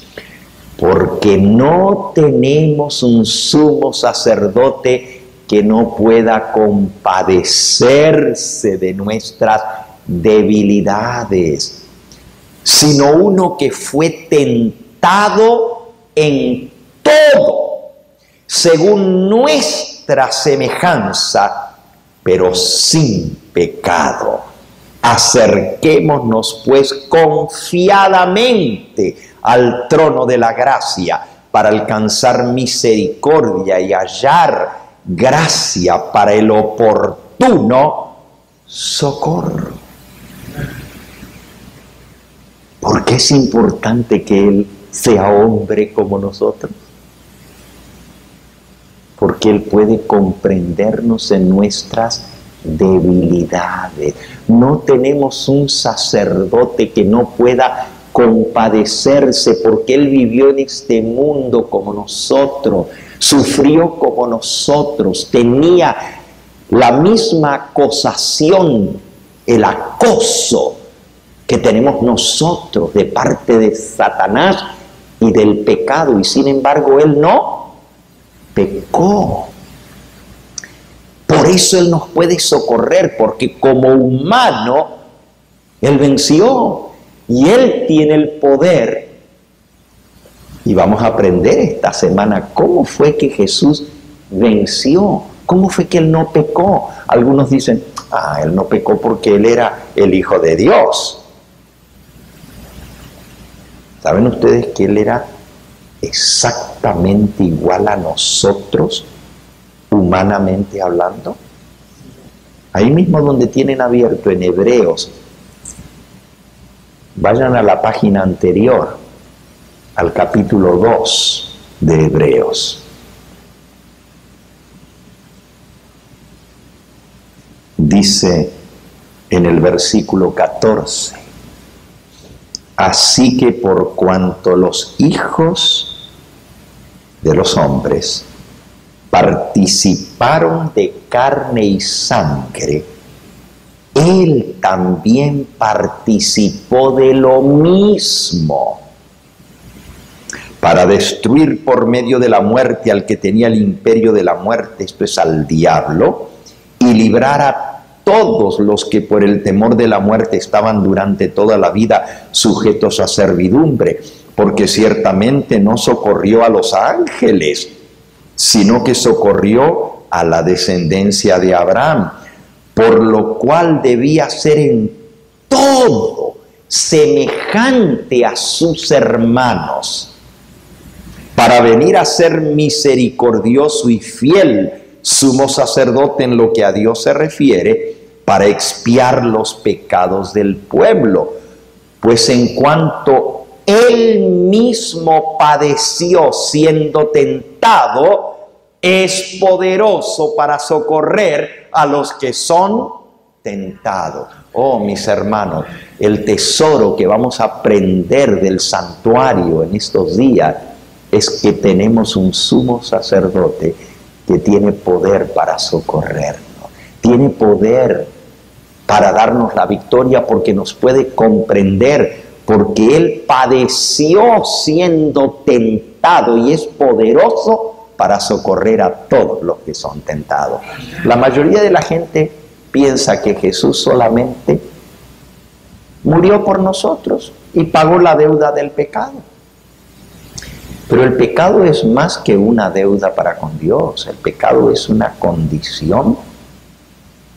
Porque no tenemos un sumo sacerdote que no pueda compadecerse de nuestras debilidades, sino uno que fue tentado en todo, según nuestra semejanza, pero sin pecado. Acerquémonos pues confiadamente al trono de la gracia para alcanzar misericordia y hallar gracia para el oportuno socorro. ¿Por qué es importante que Él sea hombre como nosotros? Porque Él puede comprendernos en nuestras debilidades. No tenemos un sacerdote que no pueda compadecerse porque Él vivió en este mundo como nosotros. sufrió como nosotros, tenía la misma acosación, el acoso que tenemos nosotros de parte de Satanás y del pecado, y sin embargo Él no pecó. Por eso Él nos puede socorrer, porque como humano Él venció y Él tiene el poder. Y vamos a aprender esta semana cómo fue que Jesús venció, cómo fue que Él no pecó. Algunos dicen, Él no pecó porque Él era el Hijo de Dios. ¿Saben ustedes que Él era exactamente igual a nosotros, humanamente hablando? Ahí mismo donde tienen abierto en Hebreos, vayan a la página anterior, al capítulo 2 de Hebreos. Dice en el versículo 14, así que por cuanto los hijos de los hombres participaron de carne y sangre, Él también participó de lo mismo, para destruir por medio de la muerte al que tenía el imperio de la muerte, esto es al diablo, y librar a todos los que por el temor de la muerte estaban durante toda la vida sujetos a servidumbre, porque ciertamente no socorrió a los ángeles, sino que socorrió a la descendencia de Abraham, por lo cual debía ser en todo semejante a sus hermanos, para venir a ser misericordioso y fiel sumo sacerdote en lo que a Dios se refiere, para expiar los pecados del pueblo. Pues en cuanto Él mismo padeció siendo tentado, es poderoso para socorrer a los que son tentados. Oh, mis hermanos, el tesoro que vamos a aprender del santuario en estos días es que tenemos un sumo sacerdote que tiene poder para socorrernos, tiene poder para darnos la victoria, porque nos puede comprender, porque Él padeció siendo tentado y es poderoso para socorrer a todos los que son tentados. La mayoría de la gente piensa que Jesús solamente murió por nosotros y pagó la deuda del pecado. Pero el pecado es más que una deuda para con Dios. El pecado es una condición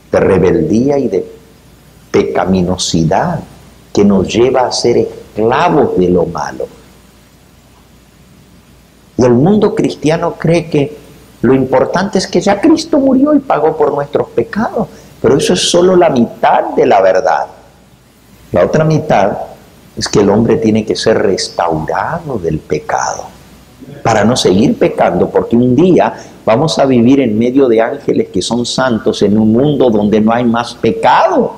de rebeldía y de pecaminosidad que nos lleva a ser esclavos de lo malo. Y el mundo cristiano cree que lo importante es que ya Cristo murió y pagó por nuestros pecados. Pero eso es solo la mitad de la verdad. La otra mitad es que el hombre tiene que ser restaurado del pecado para no seguir pecando, porque un día vamos a vivir en medio de ángeles que son santos en un mundo donde no hay más pecado.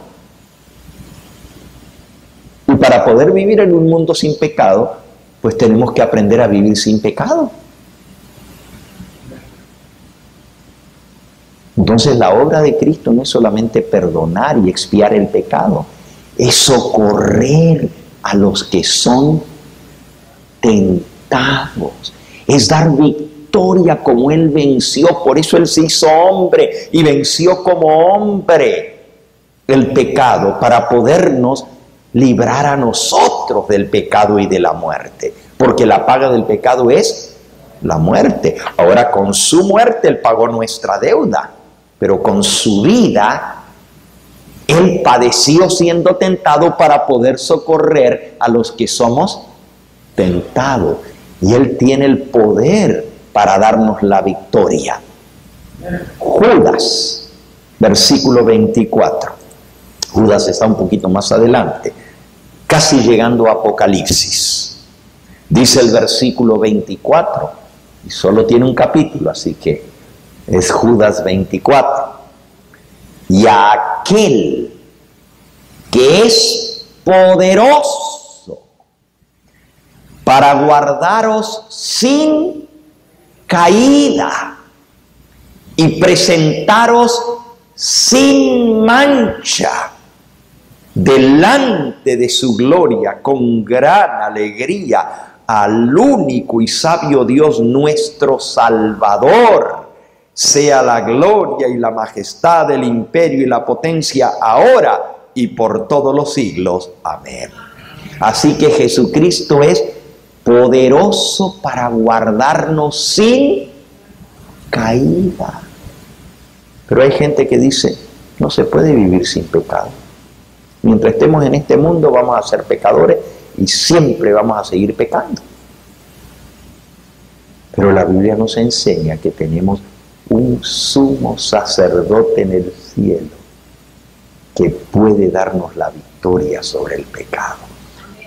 Y para poder vivir en un mundo sin pecado, pues tenemos que aprender a vivir sin pecado. Entonces la obra de Cristo no es solamente perdonar y expiar el pecado, es socorrer a los que son tentados, es dar victoria como Él venció. Por eso Él se hizo hombre y venció como hombre el pecado, para podernos librar a nosotros del pecado y de la muerte, porque la paga del pecado es la muerte. Ahora, con su muerte Él pagó nuestra deuda, pero con su vida Él padeció siendo tentado para poder socorrer a los que somos tentados, y Él tiene el poder para darnos la victoria. Judas, versículo 24. Judas está un poquito más adelante, casi llegando a Apocalipsis. Dice el versículo 24, y solo tiene un capítulo, así que es Judas 24. Y a aquel que es poderoso para guardaros sin caída y presentaros sin mancha delante de su gloria con gran alegría al único y sabio Dios nuestro Salvador. Sea la gloria y la majestad, el imperio y la potencia ahora y por todos los siglos. Amén. Así que Jesucristo es poderoso para guardarnos sin caída. Pero hay gente que dice, no se puede vivir sin pecado. Mientras estemos en este mundo vamos a ser pecadores y siempre vamos a seguir pecando. Pero la Biblia nos enseña que tenemos un sumo sacerdote en el cielo que puede darnos la victoria sobre el pecado.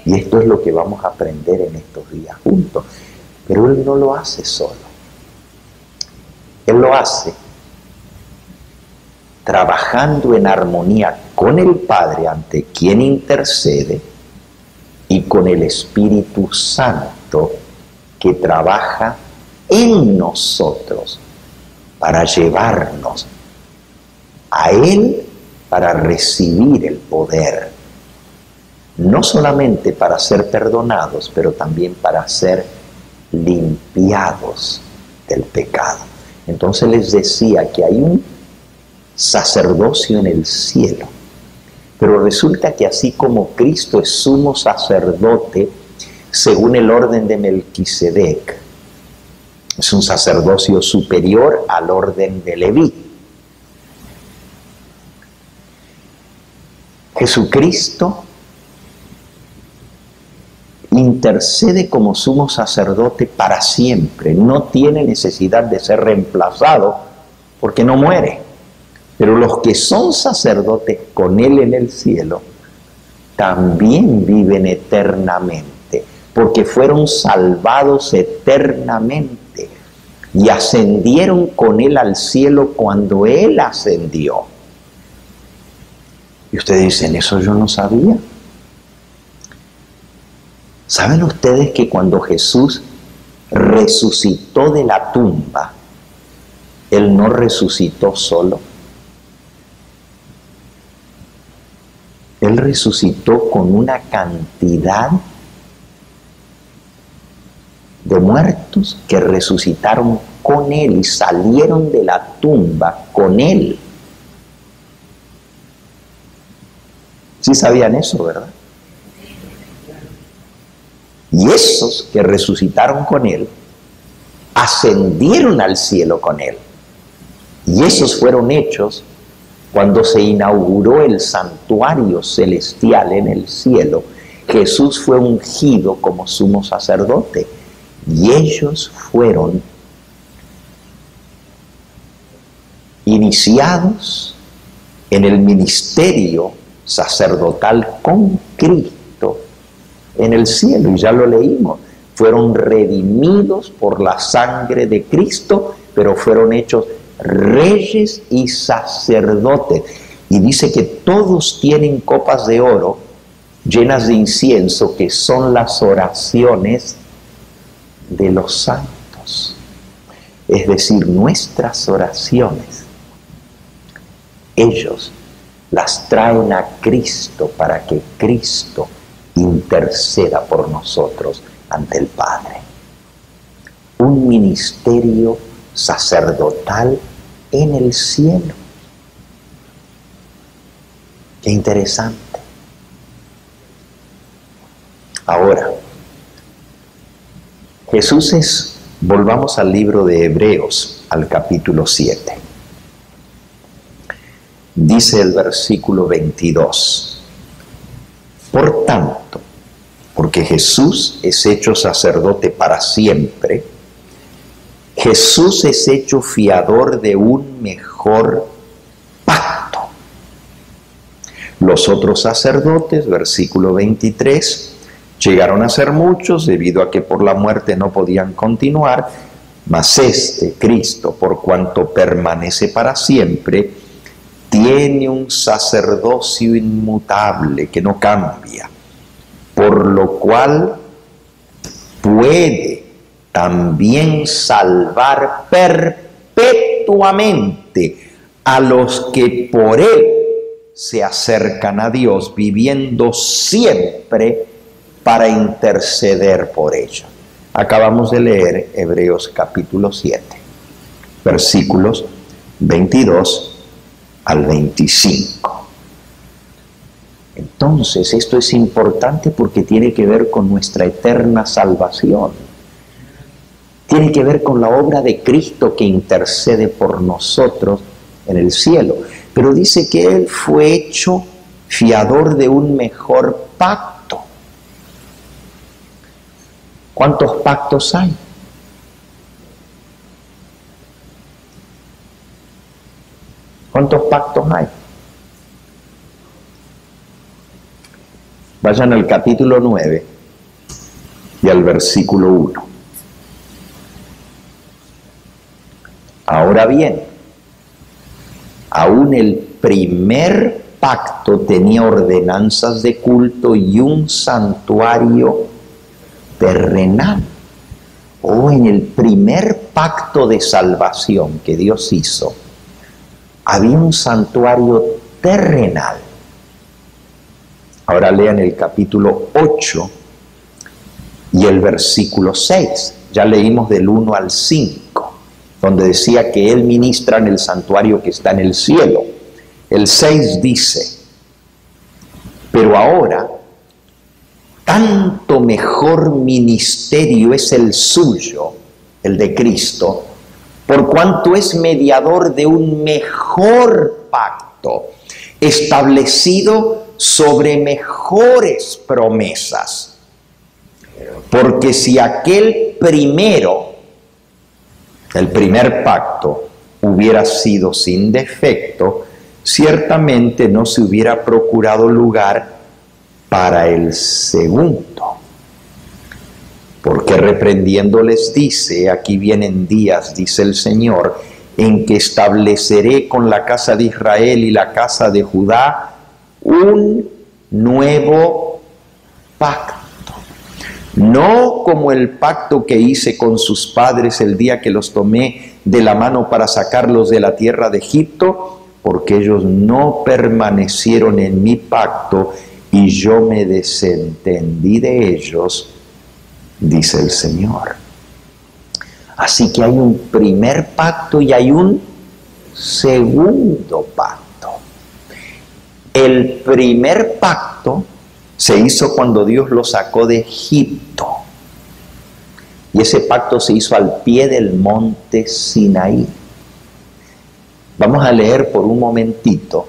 Y esto es lo que vamos a aprender en estos días juntos. Pero Él no lo hace solo. Él lo hace trabajando en armonía con el Padre, ante quien intercede, y con el Espíritu Santo que trabaja en nosotros para llevarnos a Él, para recibir el poder, no solamente para ser perdonados, pero también para ser limpiados del pecado. Entonces les decía que hay un sacerdocio en el cielo, pero resulta que así como Cristo es sumo sacerdote según el orden de Melquisedec, es un sacerdocio superior al orden de Leví. Jesucristo intercede como sumo sacerdote para siempre, no tiene necesidad de ser reemplazado porque no muere. Pero los que son sacerdotes con Él en el cielo también viven eternamente, porque fueron salvados eternamente y ascendieron con Él al cielo cuando Él ascendió. Y ustedes dicen, eso yo no sabía. ¿Saben ustedes que cuando Jesús resucitó de la tumba, Él no resucitó solo? Él resucitó con una cantidad de muertos que resucitaron con Él y salieron de la tumba con Él. ¿Sí sabían eso, verdad? Y esos que resucitaron con Él ascendieron al cielo con Él. Y esos fueron hechos cuando se inauguró el santuario celestial en el cielo. Jesús fue ungido como sumo sacerdote y ellos fueron iniciados en el ministerio sacerdotal con Cristo en el cielo, y ya lo leímos. Fueron redimidos por la sangre de Cristo, pero fueron hechos reyes y sacerdotes. Y dice que todos tienen copas de oro llenas de incienso, que son las oraciones de los santos. Es decir, nuestras oraciones, ellos las traen a Cristo para que Cristo interceda por nosotros ante el Padre. Un ministerio sacerdotal en el cielo. Qué interesante. Ahora, Jesús es, volvamos al libro de Hebreos, al capítulo 7. Dice el versículo 22. Por tanto, porque Jesús es hecho sacerdote para siempre, Jesús es hecho fiador de un mejor pacto. Los otros sacerdotes, versículo 23, llegaron a ser muchos debido a que por la muerte no podían continuar, mas este, Cristo, por cuanto permanece para siempre, tiene un sacerdocio inmutable que no cambia, por lo cual puede también salvar perpetuamente a los que por Él se acercan a Dios, viviendo siempre para interceder por ellos. Acabamos de leer Hebreos capítulo 7, versículos 22 al 25. Entonces, esto es importante porque tiene que ver con nuestra eterna salvación. Tiene que ver con la obra de Cristo que intercede por nosotros en el cielo. Pero dice que Él fue hecho fiador de un mejor pacto. ¿Cuántos pactos hay? ¿Cuántos pactos hay? Vayan al capítulo 9 y al versículo 1. Ahora bien, aún el primer pacto tenía ordenanzas de culto y un santuario terrenal. En el primer pacto de salvación que Dios hizo, había un santuario terrenal. Ahora lean el capítulo 8 y el versículo 6. Ya leímos del 1 al 5, donde decía que Él ministra en el santuario que está en el cielo. El 6 dice: pero ahora, tanto mejor ministerio es el suyo, el de Cristo, por cuanto es mediador de un mejor pacto, establecido sobre mejores promesas. Porque si aquel primero, el primer pacto, hubiera sido sin defecto, ciertamente no se hubiera procurado lugar para el segundo. Porque reprendiendo les dice: aquí vienen días, dice el Señor, en que estableceré con la casa de Israel y la casa de Judá un nuevo pacto. No como el pacto que hice con sus padres el día que los tomé de la mano para sacarlos de la tierra de Egipto, porque ellos no permanecieron en mi pacto y yo me desentendí de ellos, dice el Señor. Así que hay un primer pacto y hay un segundo pacto. El primer pacto se hizo cuando Dios lo sacó de Egipto. Y ese pacto se hizo al pie del monte Sinaí. Vamos a leer por un momentito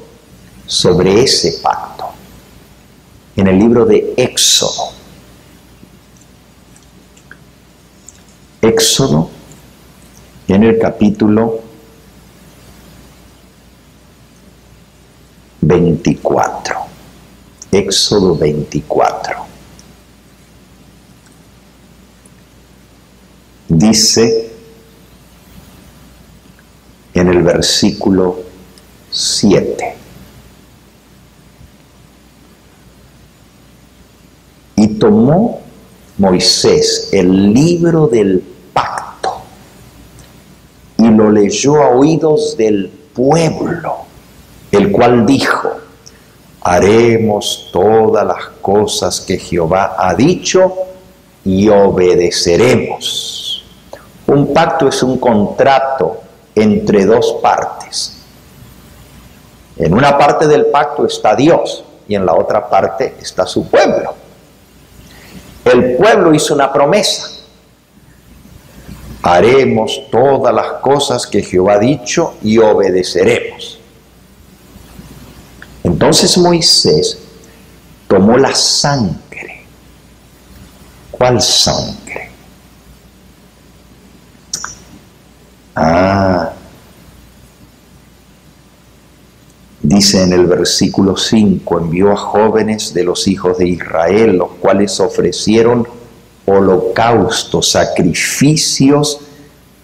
sobre ese pacto en el libro de Éxodo. Éxodo, en el capítulo 24. Éxodo 24. Dice en el versículo 7: y tomó Moisés el libro del pacto y lo leyó a oídos del pueblo, el cual dijo: haremos todas las cosas que Jehová ha dicho y obedeceremos. Un pacto es un contrato entre dos partes. En una parte del pacto está Dios y en la otra parte está su pueblo. El pueblo hizo una promesa: haremos todas las cosas que Jehová ha dicho y obedeceremos. Entonces Moisés tomó la sangre. ¿Cuál sangre? Dice en el versículo 5: envió a jóvenes de los hijos de Israel, los cuales ofrecieron holocaustos, sacrificios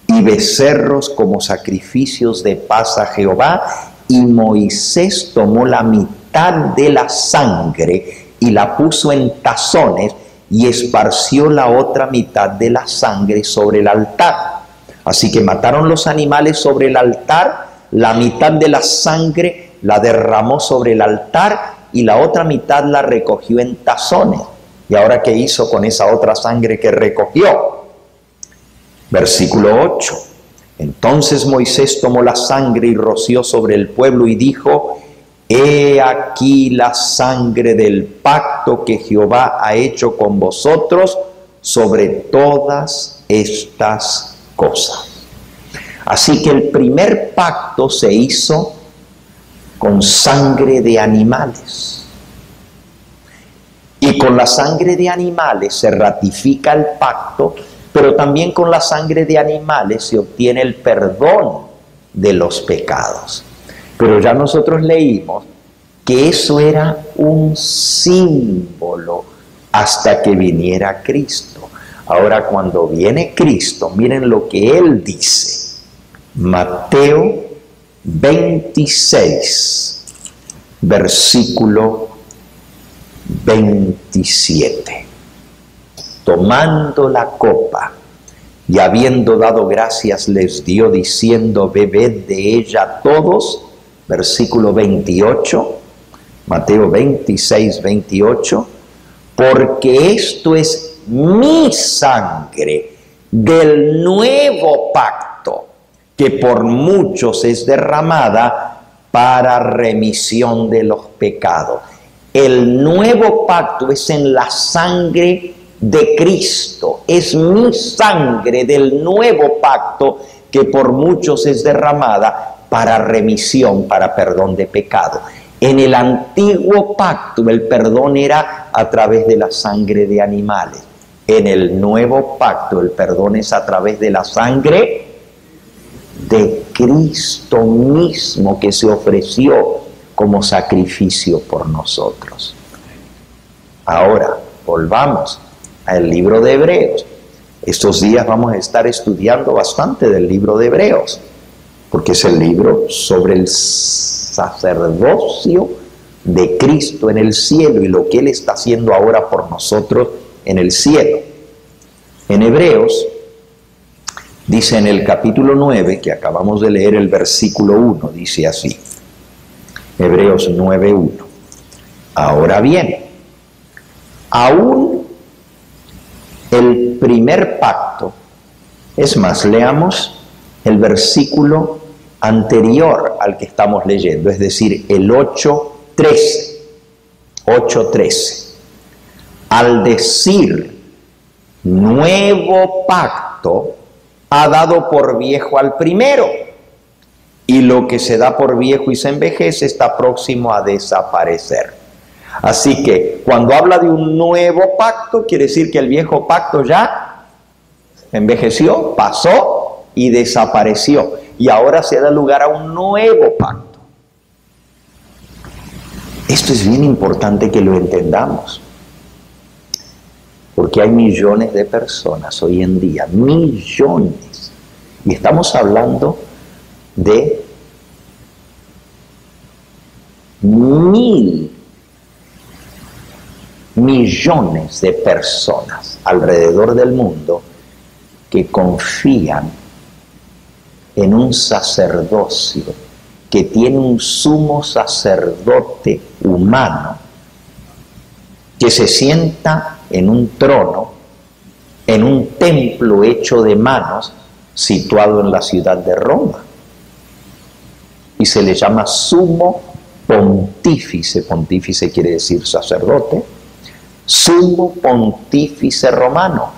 y becerros como sacrificios de paz a Jehová. Y Moisés tomó la mitad de la sangre y la puso en tazones y esparció la otra mitad de la sangre sobre el altar. Así que mataron los animales sobre el altar, la mitad de la sangre la derramó sobre el altar y la otra mitad la recogió en tazones. ¿Y ahora qué hizo con esa otra sangre que recogió? Versículo 8. Entonces Moisés tomó la sangre y roció sobre el pueblo y dijo: He aquí la sangre del pacto que Jehová ha hecho con vosotros sobre todas estas cosas. Así que el primer pacto se hizo con sangre de animales. Y con la sangre de animales se ratifica el pacto, pero también con la sangre de animales se obtiene el perdón de los pecados. Pero ya nosotros leímos que eso era un símbolo hasta que viniera Cristo. Ahora, cuando viene Cristo, miren lo que Él dice. Mateo 26, versículo 27. Tomando la copa y habiendo dado gracias, les dio diciendo: bebed de ella todos. Versículo 28, Mateo 26, 28. Porque esto es mi sangre del nuevo pacto, que por muchos es derramada para remisión de los pecados. El nuevo pacto es en la sangre de Cristo. Es mi sangre del nuevo pacto que por muchos es derramada para remisión, para perdón de pecado. En el antiguo pacto el perdón era a través de la sangre de animales. En el nuevo pacto el perdón es a través de la sangre de Cristo mismo, que se ofreció como sacrificio por nosotros. Ahora, volvamos al libro de Hebreos. Estos días vamos a estar estudiando bastante del libro de Hebreos, porque es el libro sobre el sacerdocio de Cristo en el cielo y lo que Él está haciendo ahora por nosotros en el cielo. En Hebreos dice en el capítulo 9, que acabamos de leer el versículo 1, dice así. Hebreos 9:1. Ahora bien, aún el primer pacto, es más, leamos el versículo anterior al que estamos leyendo, es decir, el 8:13. 8:13. Al decir nuevo pacto, ha dado por viejo al primero, y lo que se da por viejo y se envejece está próximo a desaparecer. Así que cuando habla de un nuevo pacto, quiere decir que el viejo pacto ya envejeció, pasó y desapareció, y ahora se da lugar a un nuevo pacto. Esto es bien importante que lo entendamos, porque hay millones de personas hoy en día, millones, y estamos hablando de 1.000 millones de personas alrededor del mundo que confían en un sacerdocio que tiene un sumo sacerdote humano que se sienta en un trono, en un templo hecho de manos, situado en la ciudad de Roma. Y se le llama sumo pontífice. Pontífice quiere decir sacerdote. Sumo pontífice romano.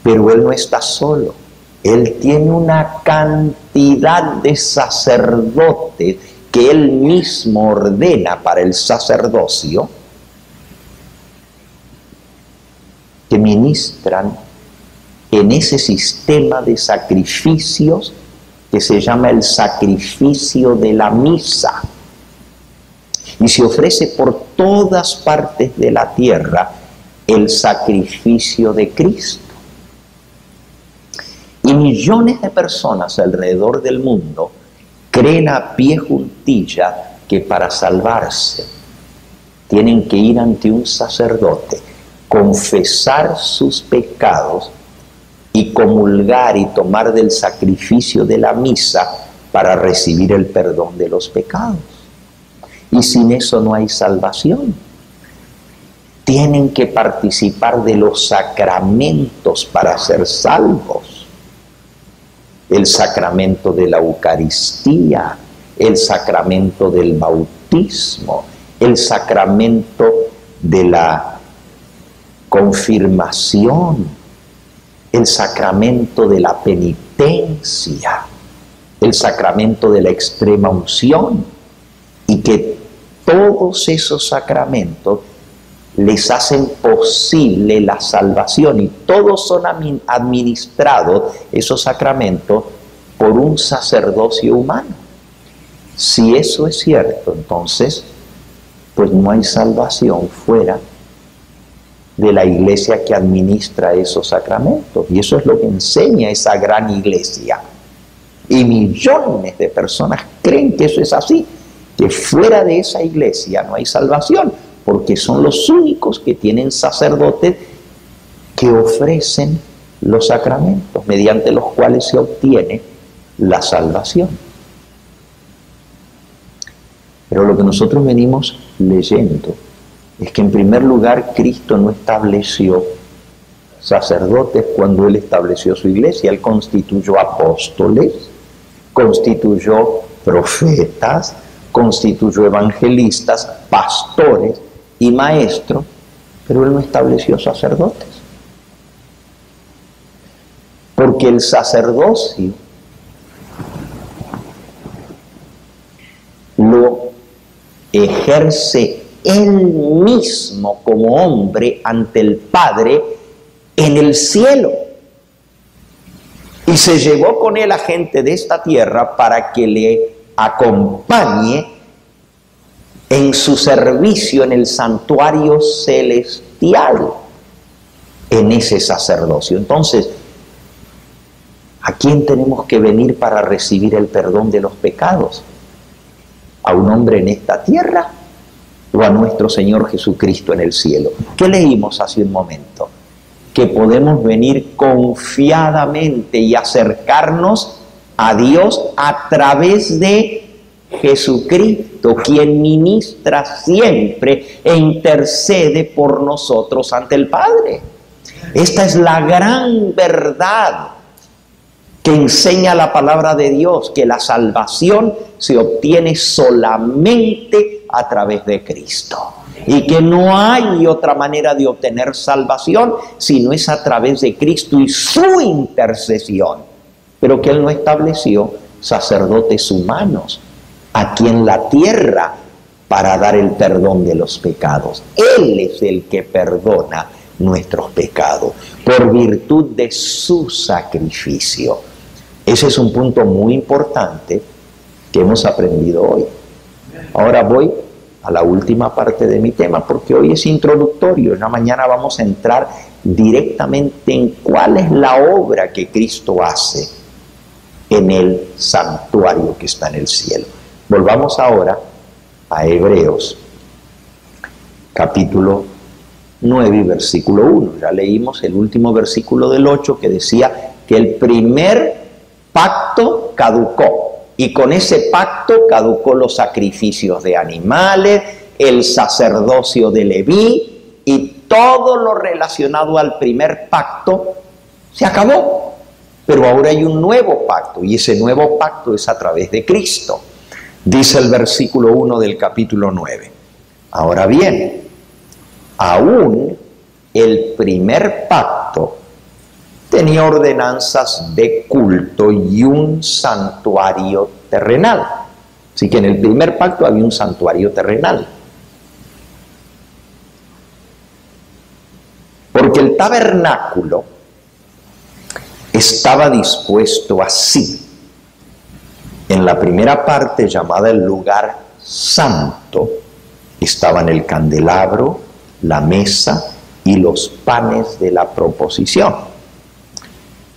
Pero él no está solo. Él tiene una cantidad de sacerdotes que él mismo ordena para el sacerdocio, que ministran en ese sistema de sacrificios que se llama el sacrificio de la misa, y se ofrece por todas partes de la tierra el sacrificio de Cristo. Y millones de personas alrededor del mundo creen a pie juntilla que para salvarse tienen que ir ante un sacerdote, confesar sus pecados y comulgar y tomar del sacrificio de la misa para recibir el perdón de los pecados. Y sin eso no hay salvación. Tienen que participar de los sacramentos para ser salvos. El sacramento de la Eucaristía, el sacramento del bautismo, el sacramento de la confirmación, el sacramento de la penitencia, el sacramento de la extrema unción, y que todos esos sacramentos les hacen posible la salvación, y todos son administrados, esos sacramentos, por un sacerdocio humano. Si eso es cierto, entonces, pues no hay salvación fuera de la iglesia que administra esos sacramentos. Y eso es lo que enseña esa gran iglesia. Y millones de personas creen que eso es así, que fuera de esa iglesia no hay salvación, porque son los únicos que tienen sacerdotes que ofrecen los sacramentos, mediante los cuales se obtiene la salvación. Pero lo que nosotros venimos leyendo es que en primer lugar Cristo no estableció sacerdotes cuando Él estableció su iglesia. Él constituyó apóstoles, constituyó profetas, constituyó evangelistas, pastores y maestros, pero Él no estableció sacerdotes. Porque el sacerdocio lo ejerce Él mismo como hombre ante el Padre en el cielo. Y se llevó con Él a gente de esta tierra para que le acompañe en su servicio en el santuario celestial, en ese sacerdocio. Entonces, ¿a quién tenemos que venir para recibir el perdón de los pecados? ¿A un hombre en esta tierra o a nuestro Señor Jesucristo en el cielo? ¿Qué leímos hace un momento? Que podemos venir confiadamente y acercarnos a Dios a través de Jesucristo, quien ministra siempre e intercede por nosotros ante el Padre. Esta es la gran verdad que enseña la palabra de Dios, que la salvación se obtiene solamente a través de Cristo. Y que no hay otra manera de obtener salvación si no es a través de Cristo y su intercesión. Pero que Él no estableció sacerdotes humanos aquí en la tierra para dar el perdón de los pecados. Él es el que perdona nuestros pecados por virtud de su sacrificio. Ese es un punto muy importante que hemos aprendido hoy. Ahora voy a la última parte de mi tema, porque hoy es introductorio. Ya mañana vamos a entrar directamente en cuál es la obra que Cristo hace en el santuario que está en el cielo. Volvamos ahora a Hebreos, capítulo 9 y versículo 1. Ya leímos el último versículo del 8 que decía que el primer pacto caducó. Y con ese pacto caducó los sacrificios de animales, el sacerdocio de Leví y todo lo relacionado al primer pacto se acabó. Pero ahora hay un nuevo pacto y ese nuevo pacto es a través de Cristo. Dice el versículo 1 del capítulo 9. Ahora bien, aún el primer pacto tenía ordenanzas de culto y un santuario terrenal. Así que en el primer pacto había un santuario terrenal. Porque el tabernáculo estaba dispuesto así. En la primera parte, llamada el lugar santo, estaban el candelabro, la mesa y los panes de la proposición.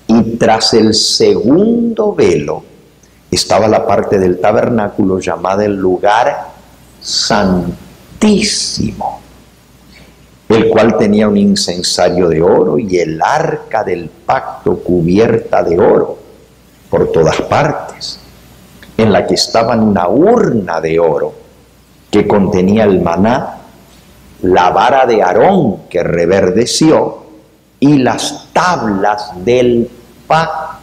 Y tras el segundo velo estaba la parte del tabernáculo llamada el lugar santísimo. el cual tenía un incensario de oro y el arca del pacto cubierta de oro por todas partes, en la que estaba una urna de oro que contenía el maná, la vara de Aarón que reverdeció y las tablas del pacto.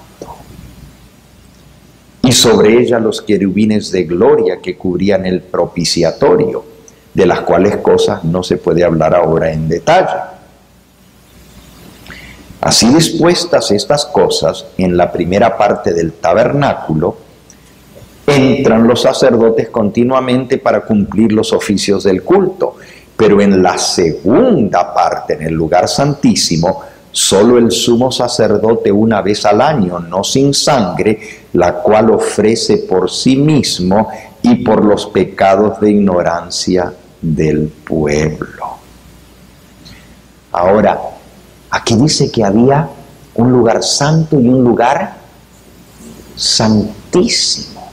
Y sobre ella los querubines de gloria que cubrían el propiciatorio, de las cuales cosas no se puede hablar ahora en detalle. Así dispuestas estas cosas, en la primera parte del tabernáculo, entran los sacerdotes continuamente para cumplir los oficios del culto, pero en la segunda parte, en el lugar santísimo, solo el sumo sacerdote una vez al año, no sin sangre, la cual ofrece por sí mismo y por los pecados de ignorancia del pueblo. Ahora, aquí dice que había un lugar santo y un lugar santísimo.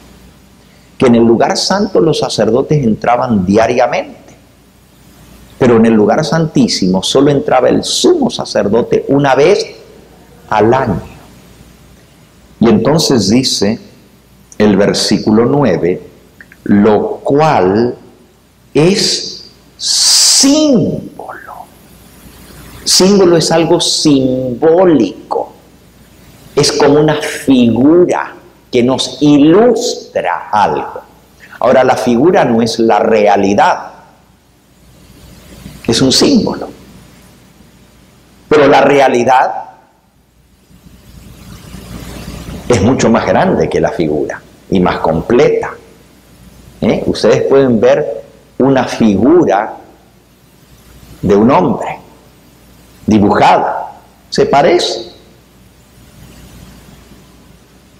Que en el lugar santo los sacerdotes entraban diariamente, pero en el lugar santísimo solo entraba el sumo sacerdote una vez al año. Y entonces dice el versículo 9, lo cual es símbolo. Símbolo es algo simbólico, es como una figura que nos ilustra algo. Ahora, la figura no es la realidad, es un símbolo. Pero la realidad es mucho más grande que la figura y más completa. Ustedes pueden ver una figura de un hombre dibujada, se parece,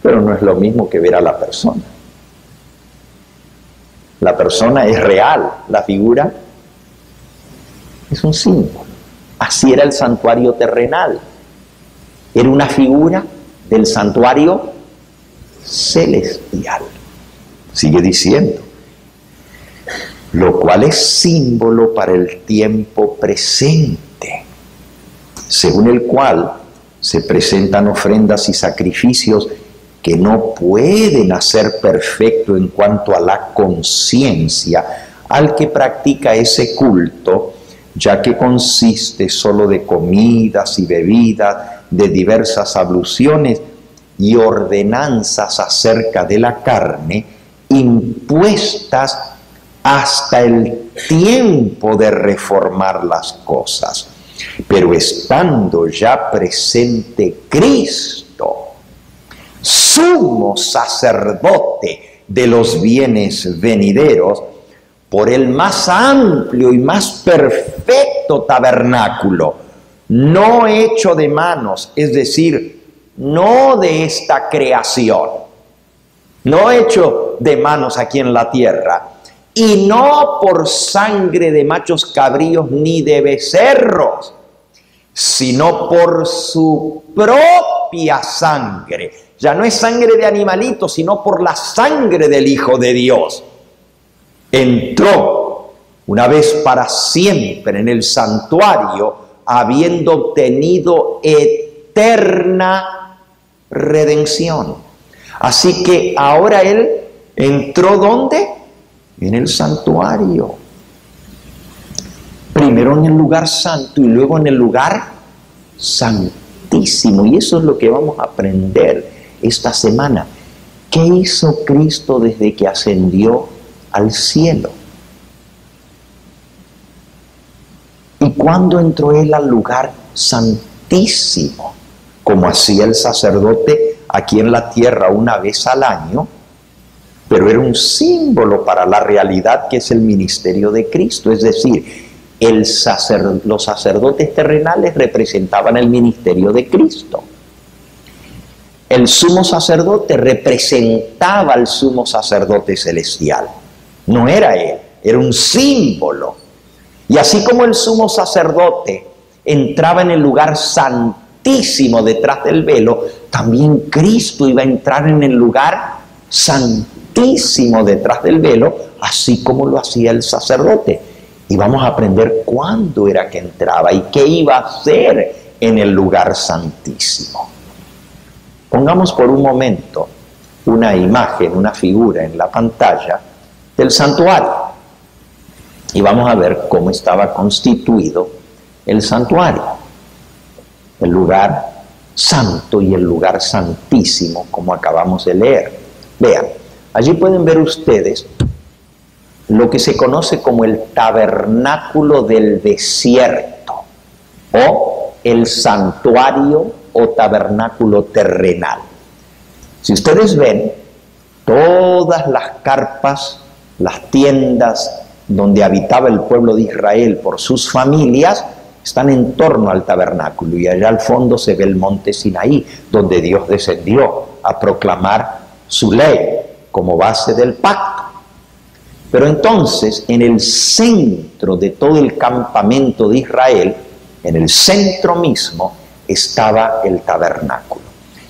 pero no es lo mismo que ver a la persona. La persona es real, la figura es un símbolo. Así era el santuario terrenal. Era una figura del santuario celestial. Sigue diciendo, lo cual es símbolo para el tiempo presente, según el cual se presentan ofrendas y sacrificios que no pueden hacer perfecto en cuanto a la conciencia al que practica ese culto, ya que consiste solo de comidas y bebidas, de diversas abluciones y ordenanzas acerca de la carne, impuestas hasta el tiempo de reformar las cosas. Pero estando ya presente Cristo, sumo sacerdote de los bienes venideros, por el más amplio y más perfecto tabernáculo, no hecho de manos, es decir, no de esta creación, no hecho de manos aquí en la tierra, y no por sangre de machos cabríos ni de becerros, sino por su propia sangre. Ya no es sangre de animalitos, sino por la sangre del Hijo de Dios. Entró una vez para siempre en el santuario, habiendo obtenido eterna redención. Así que ahora Él entró, ¿dónde? En el santuario. Primero en el lugar santo y luego en el lugar santísimo. Y eso es lo que vamos a aprender esta semana. ¿Qué hizo Cristo desde que ascendió al cielo? ¿Y cuándo entró Él al lugar santísimo? Como hacía el sacerdote aquí en la tierra una vez al año, pero era un símbolo para la realidad que es el ministerio de Cristo. Es decir, los sacerdotes terrenales representaban el ministerio de Cristo. El sumo sacerdote representaba al sumo sacerdote celestial. No era él, era un símbolo. Y así como el sumo sacerdote entraba en el lugar santísimo detrás del velo, también Cristo iba a entrar en el lugar santísimo detrás del velo, así como lo hacía el sacerdote. Y vamos a aprender cuándo era que entraba y qué iba a hacer en el lugar santísimo. Pongamos por un momento una imagen, una figura en la pantalla del santuario. Y vamos a ver cómo estaba constituido el santuario. El lugar santo y el lugar santísimo, como acabamos de leer. Vean, allí pueden ver ustedes lo que se conoce como el tabernáculo del desierto o el santuario o tabernáculo terrenal. Si ustedes ven, todas las carpas, las tiendas donde habitaba el pueblo de Israel por sus familias, están en torno al tabernáculo, y allá al fondo se ve el monte Sinaí, donde Dios descendió a proclamar su ley como base del pacto. Pero entonces, en el centro de todo el campamento de Israel, en el centro mismo, estaba el tabernáculo.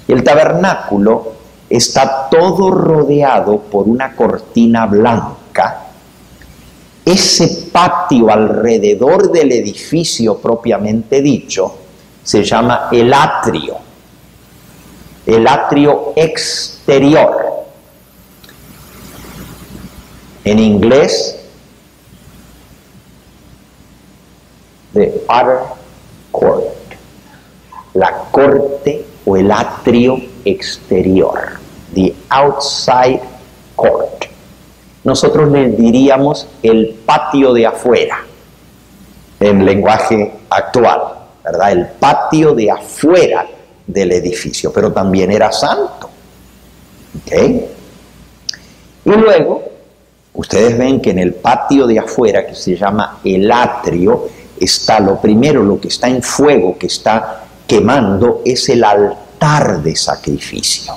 Y el tabernáculo está todo rodeado por una cortina blanca. Ese patio alrededor del edificio propiamente dicho se llama el atrio exterior. En inglés, the outer court, la corte o el atrio exterior, the outside court. Nosotros le diríamos el patio de afuera, en lenguaje actual, ¿verdad? El patio de afuera del edificio, pero también era santo. ¿Ok? Y luego, ustedes ven que en el patio de afuera, que se llama el atrio, está lo primero, lo que está en fuego, que está quemando, es el altar de sacrificio.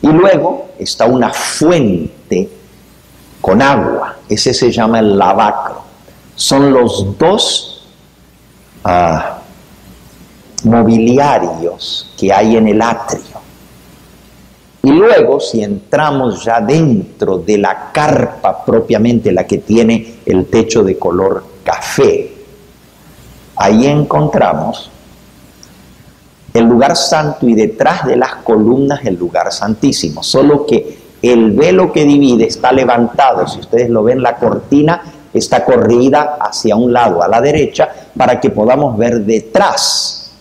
Y luego está una fuente con agua, ese se llama el lavacro. Son los dos mobiliarios que hay en el atrio. Y luego, si entramos ya dentro de la carpa propiamente, la que tiene el techo de color café, ahí encontramos el lugar santo y detrás de las columnas el lugar santísimo, solo que el velo que divide está levantado. Si ustedes lo ven, la cortina está corrida hacia un lado, a la derecha, para que podamos ver detrás.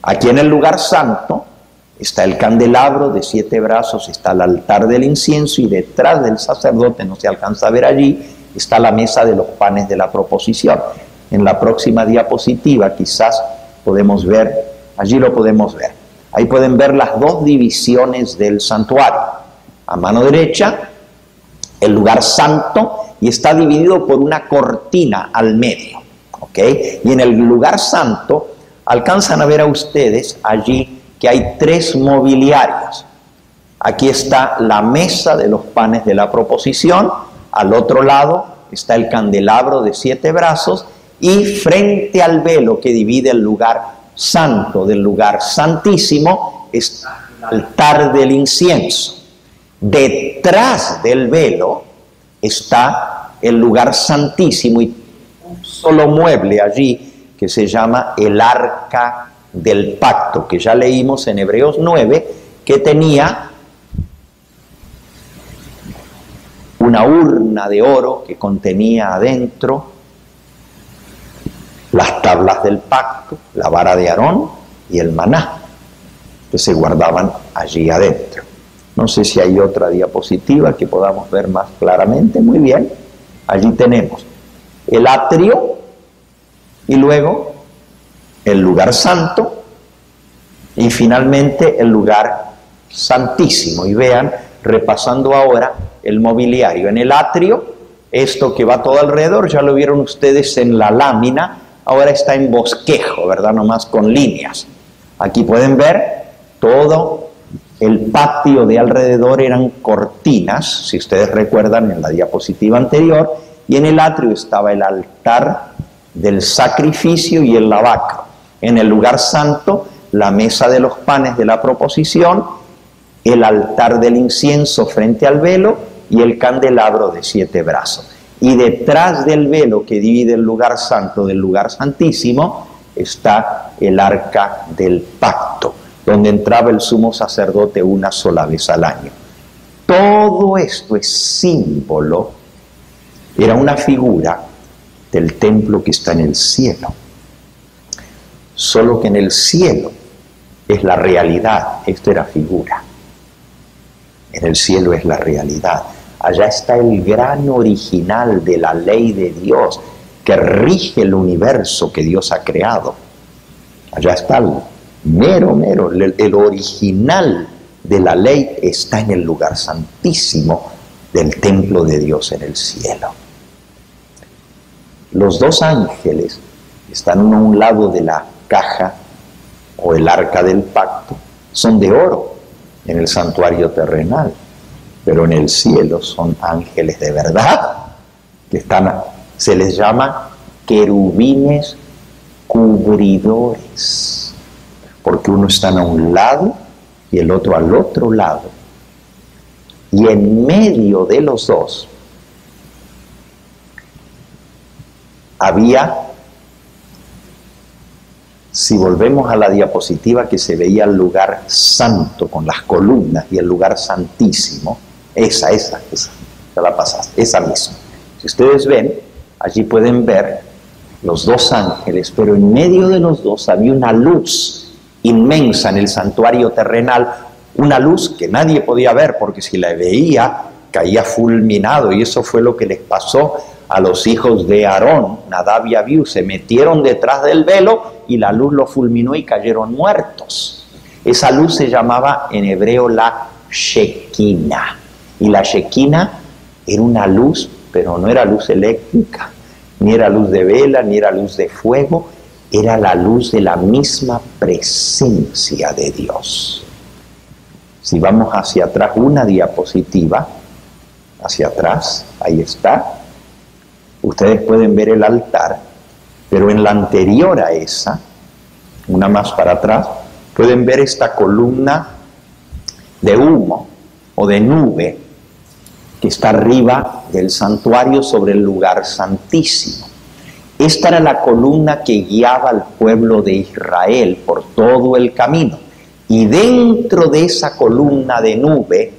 Aquí en el lugar santo está el candelabro de 7 brazos, está el altar del incienso, y detrás del sacerdote, no se alcanza a ver allí, está la mesa de los panes de la proposición. En la próxima diapositiva quizás podemos ver, allí lo podemos ver. Ahí pueden ver las dos divisiones del santuario. A mano derecha, el lugar santo, y está dividido por una cortina al medio. ¿Ok? Y en el lugar santo, alcanzan a ver a ustedes allí que hay 3 mobiliarios. Aquí está la mesa de los panes de la proposición, al otro lado está el candelabro de 7 brazos, y frente al velo que divide el lugar santo del lugar santísimo está el altar del incienso. Detrás del velo está el lugar santísimo y un solo mueble allí que se llama el arca del pacto, que ya leímos en Hebreos 9, que tenía una urna de oro que contenía adentro las tablas del pacto, la vara de Aarón y el maná, que se guardaban allí adentro. No sé si hay otra diapositiva que podamos ver más claramente. Muy bien, allí tenemos el atrio y luego el lugar santo y finalmente el lugar santísimo. Y vean, repasando ahora el mobiliario. En el atrio, esto que va todo alrededor, ya lo vieron ustedes en la lámina, ahora está en bosquejo, ¿verdad? Nomás con líneas. Aquí pueden ver todo el patio de alrededor, eran cortinas, si ustedes recuerdan en la diapositiva anterior, y en el atrio estaba el altar del sacrificio y el lavacro. En el lugar santo, la mesa de los panes de la proposición, el altar del incienso frente al velo y el candelabro de 7 brazos. y detrás del velo que divide el lugar santo del lugar santísimo está el arca del pacto, donde entraba el sumo sacerdote una sola vez al año. Todo esto es símbolo, era una figura del templo que está en el cielo. Solo que en el cielo es la realidad, esto era figura. En el cielo es la realidad. Allá está el gran original de la ley de Dios que rige el universo que Dios ha creado. Allá está el el original de la ley está en el lugar santísimo del templo de Dios en el cielo. Los dos ángeles están uno a un lado de la caja o el arca del pacto, son de oro en el santuario terrenal, pero en el cielo son ángeles de verdad, que se les llama querubines cubridores, porque uno está a un lado y el otro al otro lado, y en medio de los dos había, si volvemos a la diapositiva que se veía el lugar santo con las columnas y el lugar santísimo, esa la pasaste, esa misma. Si ustedes ven, allí pueden ver los dos ángeles, pero en medio de los dos había una luz inmensa en el santuario terrenal, una luz que nadie podía ver porque si la veía caía fulminado, y eso fue lo que les pasó a los hijos de Aarón, Nadab y Abiú. Se metieron detrás del velo y la luz los fulminó y cayeron muertos. Esa luz se llamaba en hebreo la Shekinah, y la Shekinah era una luz, pero no era luz eléctrica, ni era luz de vela, ni era luz de fuego, era la luz de la misma presencia de Dios. Si vamos hacia atrás, una diapositiva, hacia atrás, ahí está, ustedes pueden ver el altar, pero en la anterior a esa, una más para atrás, pueden ver esta columna de humo o de nube que está arriba del santuario sobre el lugar santísimo. Esta era la columna que guiaba al pueblo de Israel por todo el camino, y dentro de esa columna de nube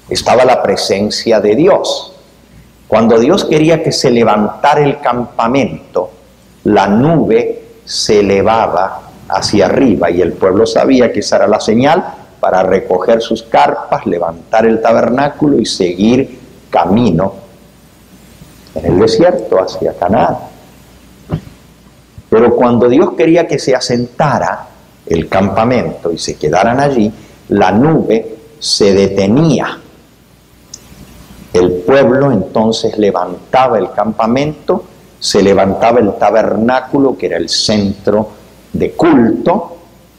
estaba la presencia de Dios. Cuando Dios quería que se levantara el campamento, la nube se elevaba hacia arriba y el pueblo sabía que esa era la señal para recoger sus carpas, levantar el tabernáculo y seguir camino en el desierto hacia Canaán. Pero cuando Dios quería que se asentara el campamento y se quedaran allí, la nube se detenía. El pueblo entonces levantaba el campamento, se levantaba el tabernáculo, que era el centro de culto,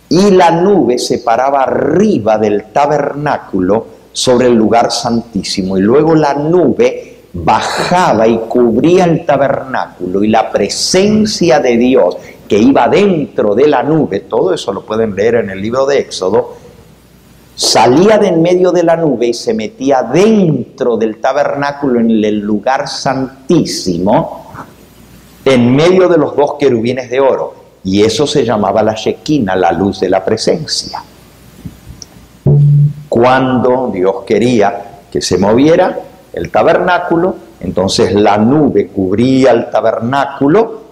y la nube se paraba arriba del tabernáculo sobre el lugar santísimo, y luego la nube bajaba y cubría el tabernáculo, y la presencia de Dios que iba dentro de la nube, todo eso lo pueden leer en el libro de Éxodo, salía de en medio de la nube y se metía dentro del tabernáculo en el lugar santísimo, en medio de los dos querubines de oro, y eso se llamaba la Shekinah, la luz de la presencia. Cuando Dios quería que se moviera el tabernáculo, entonces la nube cubría el tabernáculo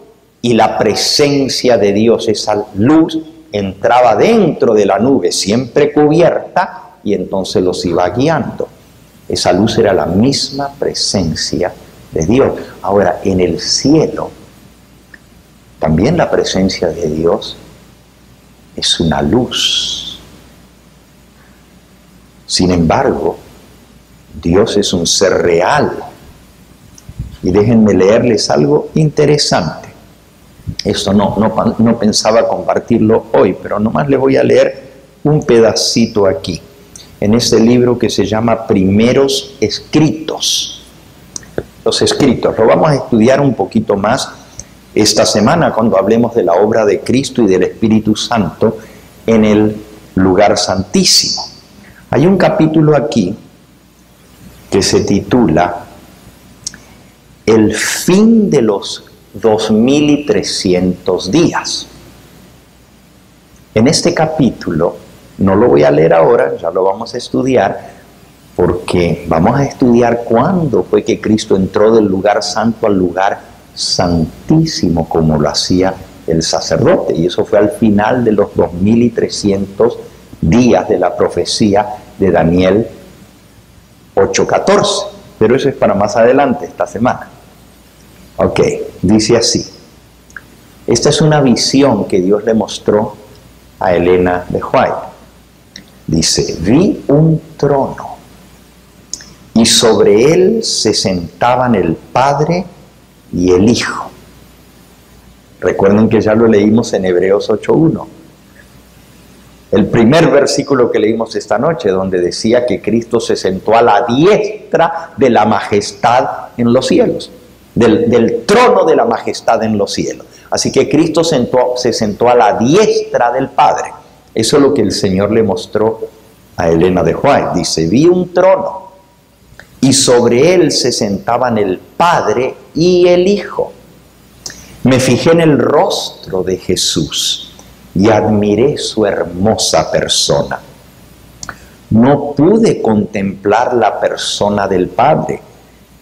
y la presencia de Dios, esa luz, entraba dentro de la nube, siempre cubierta, y entonces los iba guiando. Esa luz era la misma presencia de Dios. Ahora, en el cielo, también la presencia de Dios es una luz. Sin embargo, Dios es un ser real. Y déjenme leerles algo interesante. Esto no pensaba compartirlo hoy, pero nomás les voy a leer un pedacito aquí, en este libro que se llama Primeros Escritos. Los escritos, lo vamos a estudiar un poquito más esta semana cuando hablemos de la obra de Cristo y del Espíritu Santo en el lugar santísimo. Hay un capítulo aquí que se titula el fin de los 2300 días. En este capítulo, no lo voy a leer ahora, ya lo vamos a estudiar, porque vamos a estudiar cuándo fue que Cristo entró del lugar santo al lugar santísimo, como lo hacía el sacerdote, y eso fue al final de los 2300 días de la profecía de Daniel 8:14, pero eso es para más adelante, esta semana. Ok, dice así. Esta es una visión que Dios le mostró a Elena de White. Dice: vi un trono y sobre él se sentaban el Padre y el Hijo. Recuerden que ya lo leímos en Hebreos 8:1. El primer versículo que leímos esta noche, donde decía que Cristo se sentó a la diestra de la majestad en los cielos, del trono de la majestad en los cielos. Así que Cristo se sentó a la diestra del Padre. Eso es lo que el Señor le mostró a Elena de White. Dice: vi un trono y sobre él se sentaban el Padre y el Hijo. Me fijé en el rostro de Jesús y admiré su hermosa persona. No pude contemplar la persona del Padre,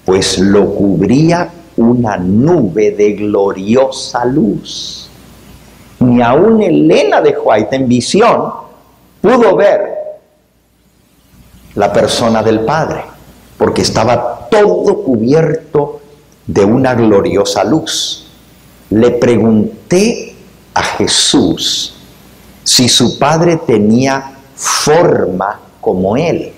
pues lo cubría una nube de gloriosa luz. Ni aun Elena de White en visión pudo ver la persona del Padre, porque estaba todo cubierto de una gloriosa luz. Le pregunté a Jesús si su Padre tenía forma como Él,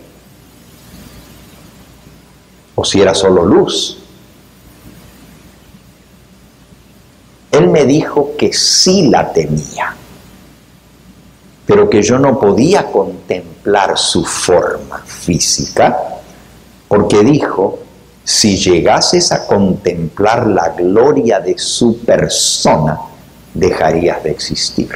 o si era solo luz. Él me dijo que sí la tenía, pero que yo no podía contemplar su forma física, porque dijo: si llegases a contemplar la gloria de su persona, dejarías de existir.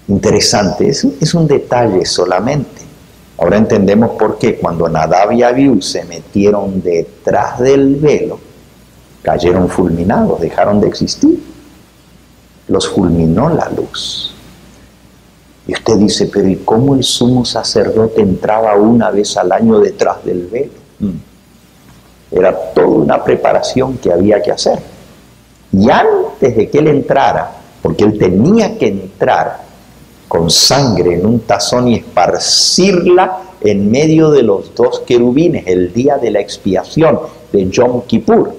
Interesante, es un detalle solamente. Ahora entendemos por qué cuando Nadab y Abiú se metieron detrás del velo, cayeron fulminados, dejaron de existir. Los fulminó la luz. Y usted dice: pero ¿y cómo el sumo sacerdote entraba una vez al año detrás del velo? Era toda una preparación que había que hacer. Y antes de que él entrara, porque él tenía que entrar con sangre en un tazón y esparcirla en medio de los dos querubines, el día de la expiación de Yom Kippur.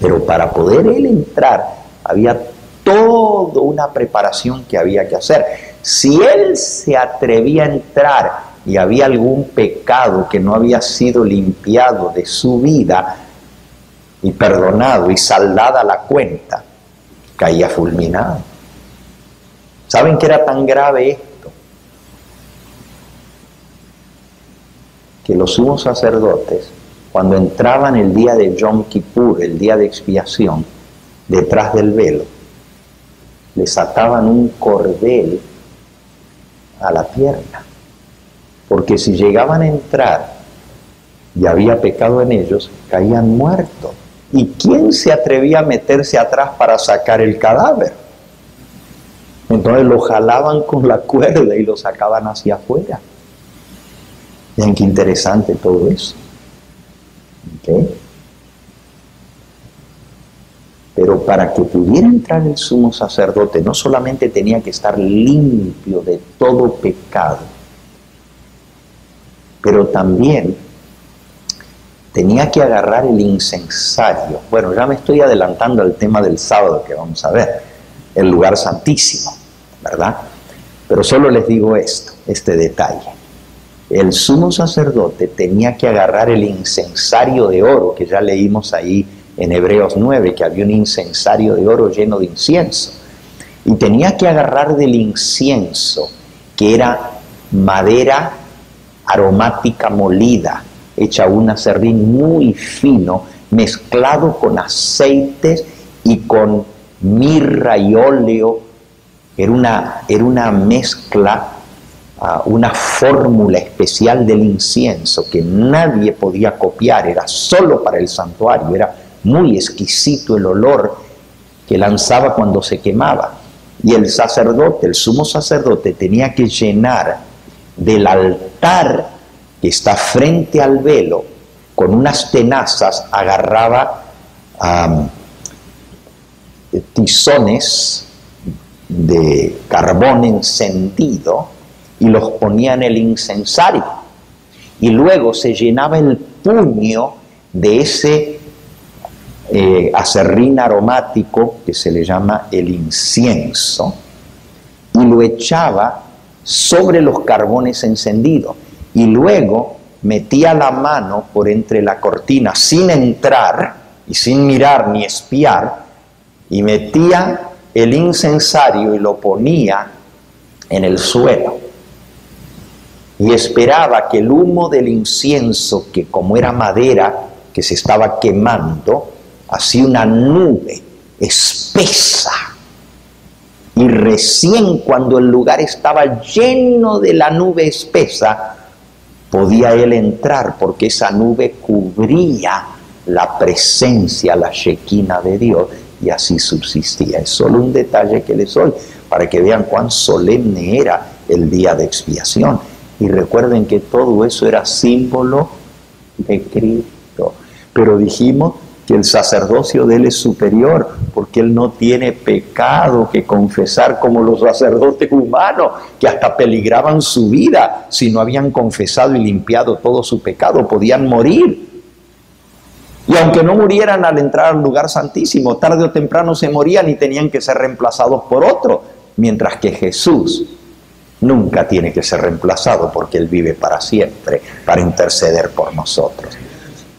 Pero para poder él entrar, había toda una preparación que había que hacer. Si él se atrevía a entrar y había algún pecado que no había sido limpiado de su vida y perdonado y saldada la cuenta, caía fulminado. ¿Saben qué era tan grave esto? Que los sumos sacerdotes, cuando entraban el día de Yom Kippur, el día de expiación, detrás del velo, les ataban un cordel a la pierna, porque si llegaban a entrar y había pecado en ellos, caían muertos. ¿Y quién se atrevía a meterse atrás para sacar el cadáver? Entonces lo jalaban con la cuerda y lo sacaban hacia afuera. Vean qué interesante todo eso. ¿Okay? Pero para que pudiera entrar el sumo sacerdote, no solamente tenía que estar limpio de todo pecado, pero también tenía que agarrar el incensario. Bueno, ya me estoy adelantando al tema del sábado que vamos a ver, el lugar santísimo, ¿verdad? Pero solo les digo esto, este detalle. El sumo sacerdote tenía que agarrar el incensario de oro, que ya leímos ahí en Hebreos 9, que había un incensario de oro lleno de incienso. Y tenía que agarrar del incienso, que era madera aromática molida, hecha un aserrín muy fino, mezclado con aceites y con mirra y óleo. Era una mezcla una fórmula especial del incienso que nadie podía copiar, era solo para el santuario, era muy exquisito el olor que lanzaba cuando se quemaba. Y el sacerdote, el sumo sacerdote, tenía que llenar del altar que está frente al velo, con unas tenazas, agarraba tizones de carbón encendido y los ponía en el incensario. Y luego se llenaba el puño de ese aserrín aromático que se le llama el incienso, y lo echaba sobre los carbones encendidos, y luego metía la mano por entre la cortina sin entrar y sin mirar ni espiar, y metía el incensario y lo ponía en el suelo, y esperaba que el humo del incienso, que como era madera que se estaba quemando, hacía una nube espesa, y recién cuando el lugar estaba lleno de la nube espesa, podía él entrar, porque esa nube cubría la presencia, la Shekinah de Dios, y así subsistía. Es solo un detalle que les doy para que vean cuán solemne era el día de expiación. Y recuerden que todo eso era símbolo de Cristo. Pero dijimos que el sacerdocio de él es superior, porque él no tiene pecado que confesar como los sacerdotes humanos, que hasta peligraban su vida si no habían confesado y limpiado todo su pecado, podían morir. Y aunque no murieran al entrar al lugar santísimo, tarde o temprano se morían y tenían que ser reemplazados por otro, mientras que Jesús nunca tiene que ser reemplazado, porque él vive para siempre, para interceder por nosotros.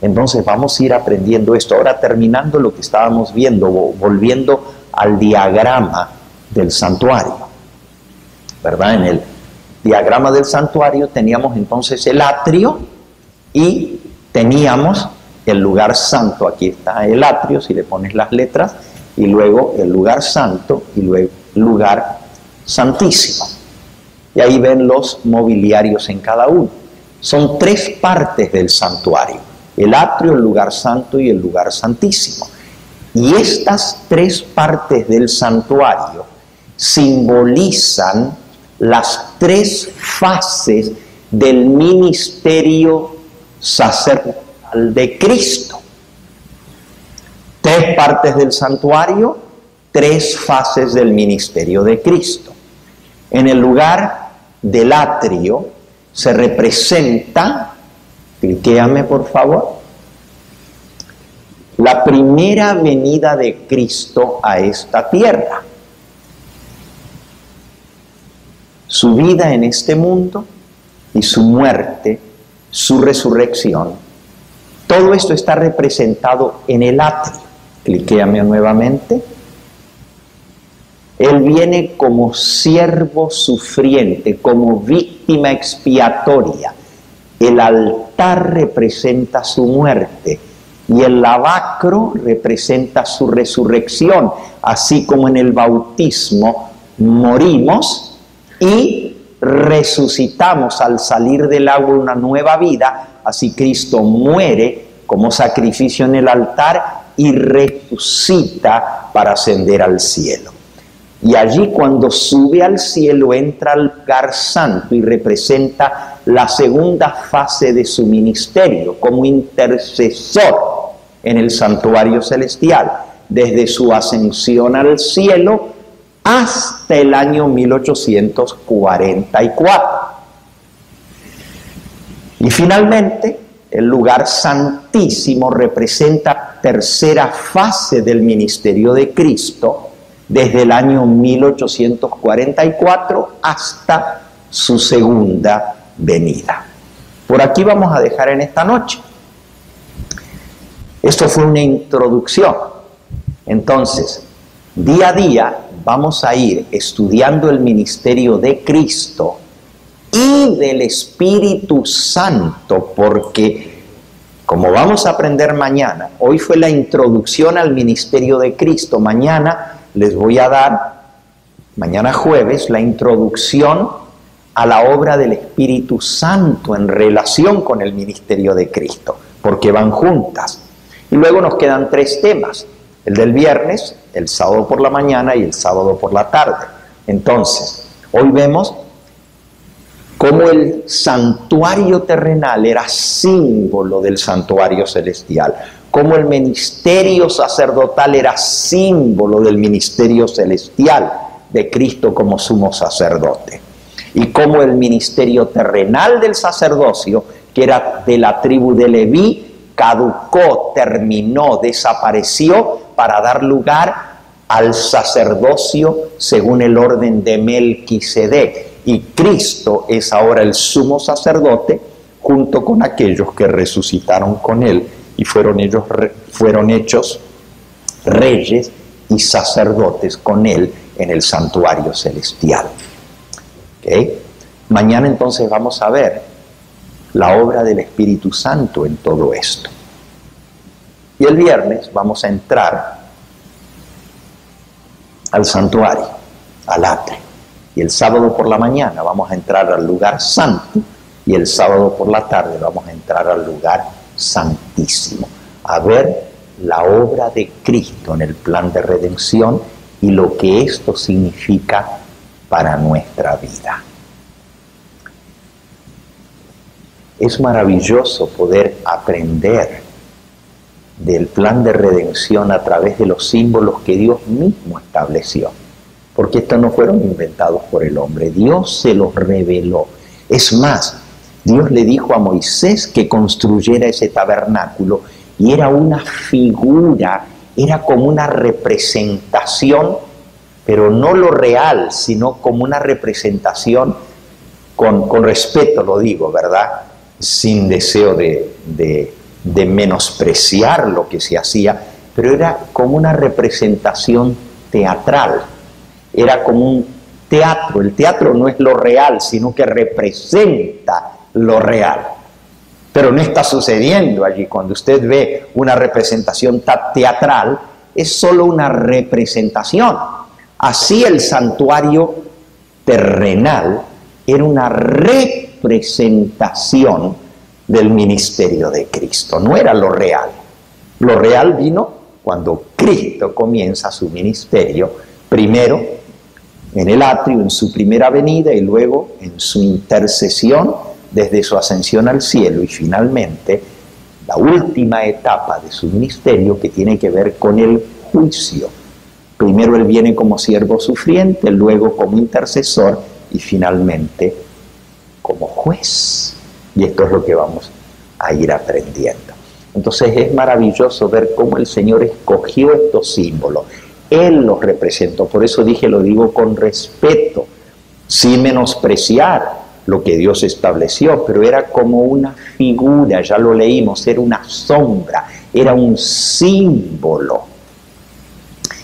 Entonces vamos a ir aprendiendo esto. Ahora, terminando lo que estábamos viendo, volviendo al diagrama del santuario, ¿verdad? En el diagrama del santuario teníamos entonces el atrio y teníamos el lugar santo. Aquí está el atrio, si le pones las letras, y luego el lugar santo y luego el lugar santísimo. Y ahí ven los mobiliarios en cada uno. Son tres partes del santuario: el atrio, el lugar santo y el lugar santísimo. Y estas tres partes del santuario simbolizan las tres fases del ministerio sacerdotal de Cristo. Tres partes del santuario, tres fases del ministerio de Cristo. En el lugar del atrio se representa, cliquéame por favor, la primera venida de Cristo a esta tierra. Su vida en este mundo y su muerte, su resurrección. Todo esto está representado en el atrio. Cliquéame nuevamente. Él viene como siervo sufriente, como víctima expiatoria. El altar representa su muerte y el lavacro representa su resurrección, así como en el bautismo morimos y resucitamos al salir del agua una nueva vida, así Cristo muere como sacrificio en el altar y resucita para ascender al cielo. Y allí, cuando sube al cielo, entra al lugar santo y representa la segunda fase de su ministerio como intercesor en el santuario celestial, desde su ascensión al cielo hasta el año 1844. Y finalmente, el lugar santísimo representa la tercera fase del ministerio de Cristo, desde el año 1844 hasta su segunda venida. Por aquí vamos a dejar en esta noche. Esto fue una introducción. Entonces, día a día vamos a ir estudiando el ministerio de Cristo y del Espíritu Santo, porque, como vamos a aprender mañana, hoy fue la introducción al ministerio de Cristo. Mañana les voy a dar, mañana jueves, la introducción a la obra del Espíritu Santo en relación con el ministerio de Cristo, porque van juntas. Y luego nos quedan 3 temas, el del viernes, el sábado por la mañana y el sábado por la tarde. Entonces, hoy vemos cómo el santuario terrenal era símbolo del santuario celestial, cómo el ministerio sacerdotal era símbolo del ministerio celestial de Cristo como sumo sacerdote, y cómo el ministerio terrenal del sacerdocio, que era de la tribu de Leví, caducó, terminó, desapareció para dar lugar al sacerdocio según el orden de Melquisedec. Y Cristo es ahora el sumo sacerdote junto con aquellos que resucitaron con él y fueron hechos reyes y sacerdotes con él en el santuario celestial. ¿Okay? Mañana entonces vamos a ver la obra del Espíritu Santo en todo esto. Y el viernes vamos a entrar al santuario, al atrio. Y el sábado por la mañana vamos a entrar al lugar santo y el sábado por la tarde vamos a entrar al lugar santísimo, a ver la obra de Cristo en el plan de redención y lo que esto significa para nuestra vida. Es maravilloso poder aprender del plan de redención a través de los símbolos que Dios mismo estableció, porque estos no fueron inventados por el hombre, Dios se los reveló. Es más, Dios le dijo a Moisés que construyera ese tabernáculo y era una figura, era como una representación, pero no lo real, sino como una representación, con respeto lo digo, ¿verdad? Sin deseo de menospreciar lo que se hacía, pero era como una representación teatral, era como un teatro. El teatro no es lo real, sino que representa lo real, pero no está sucediendo allí. Cuando usted ve una representación teatral, es solo una representación. Así el santuario terrenal era una representación del ministerio de Cristo, no era lo real. Lo real vino cuando Cristo comienza su ministerio, primero en el atrio, en su primera venida, y luego en su intercesión desde su ascensión al cielo, y finalmente la última etapa de su ministerio, que tiene que ver con el juicio. Primero él viene como siervo sufriente, luego como intercesor y finalmente como juez. Y esto es lo que vamos a ir aprendiendo. Entonces es maravilloso ver cómo el Señor escogió estos símbolos. Él los representó. Por eso dije, lo digo con respeto, sin menospreciar lo que Dios estableció, pero era como una figura, ya lo leímos, era una sombra, era un símbolo.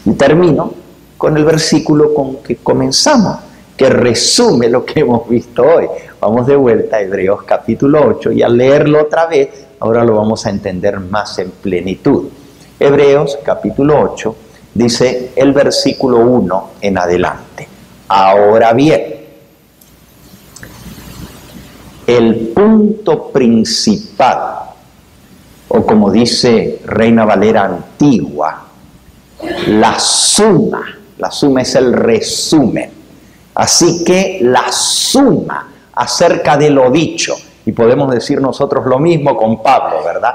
Y termino con el versículo con que comenzamos, que resume lo que hemos visto hoy. Vamos de vuelta a Hebreos capítulo 8 y al leerlo otra vez, ahora lo vamos a entender más en plenitud. Hebreos capítulo 8 dice el versículo 1 en adelante. Ahora bien, el punto principal, o como dice Reina Valera antigua, la suma es el resumen. Así que la suma acerca de lo dicho, y podemos decir nosotros lo mismo con Pablo, ¿verdad?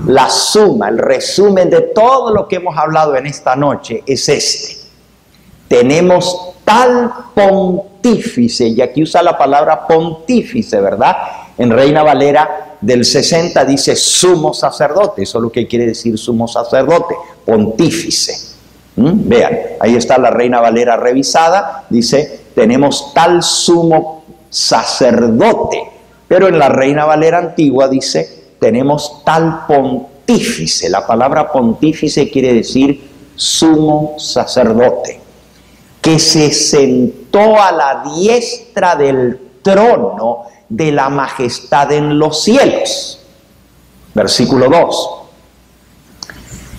La suma, el resumen de todo lo que hemos hablado en esta noche es este. Tenemos tal pontífice, y aquí usa la palabra pontífice, ¿verdad? En Reina Valera del 60 dice sumo sacerdote, eso es lo que quiere decir sumo sacerdote, pontífice. Vean, ahí está la Reina Valera revisada, dice, tenemos tal sumo sacerdote, pero en la Reina Valera antigua dice, tenemos tal pontífice. La palabra pontífice quiere decir sumo sacerdote, que se sentó a la diestra del trono de la majestad en los cielos. Versículo 2.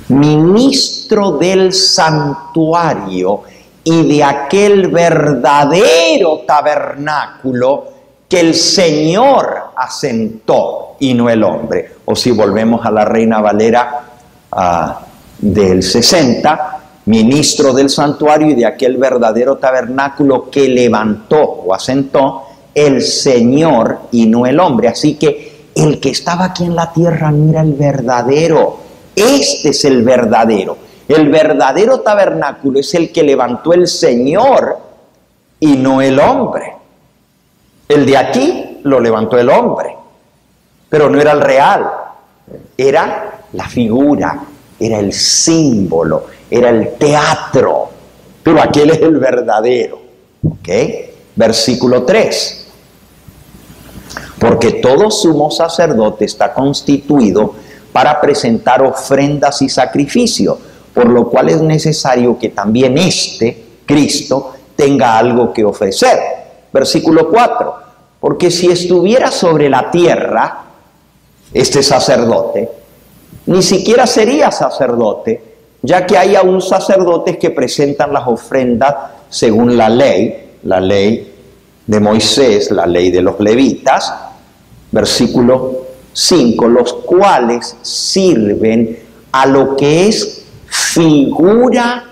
Ministro del santuario y de aquel verdadero tabernáculo que el Señor asentó y no el hombre. O si volvemos a la Reina Valera del 60, ministro del santuario y de aquel verdadero tabernáculo que levantó o asentó el Señor y no el hombre. Así que el que estaba aquí en la tierra no era el verdadero, este es el verdadero. El verdadero tabernáculo es el que levantó el Señor y no el hombre. El de aquí lo levantó el hombre, pero no era el real, era la figura, era el símbolo, era el teatro, pero aquel es el verdadero. ¿Ok? Versículo 3. Porque todo sumo sacerdote está constituido para presentar ofrendas y sacrificios, por lo cual es necesario que también Cristo, tenga algo que ofrecer. Versículo 4. Porque si estuviera sobre la tierra, este sacerdote, ni siquiera sería sacerdote, ya que hay aún sacerdotes que presentan las ofrendas según la ley de Moisés, la ley de los levitas. Versículo 5, los cuales sirven a lo que es figura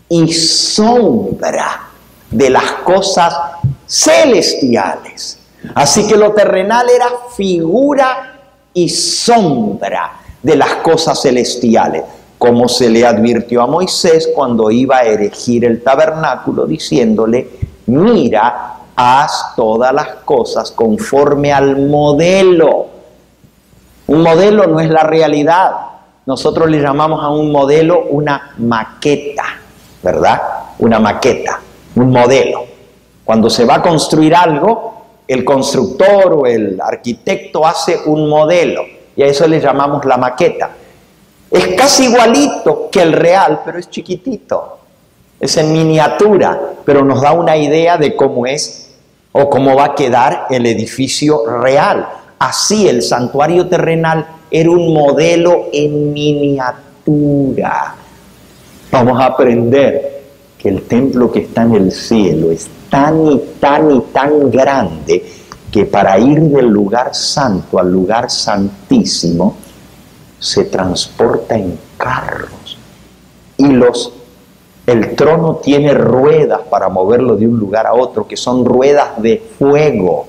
y sombra de las cosas celestiales. Así que lo terrenal era figura y sombra de las cosas celestiales, como se le advirtió a Moisés cuando iba a erigir el tabernáculo, diciéndole: mira, haz todas las cosas conforme al modelo. Un modelo no es la realidad. Nosotros le llamamos a un modelo una maqueta, ¿verdad? Una maqueta, un modelo. Cuando se va a construir algo, el constructor o el arquitecto hace un modelo y a eso le llamamos la maqueta. Es casi igualito que el real, pero es chiquitito. Es en miniatura, pero nos da una idea de cómo es o cómo va a quedar el edificio real. Así el santuario terrenal era un modelo en miniatura. Vamos a aprender que el templo que está en el cielo es tan y tan y tan grande que para ir del lugar santo al lugar santísimo se transporta en carros. Y el trono tiene ruedas para moverlo de un lugar a otro, que son ruedas de fuego.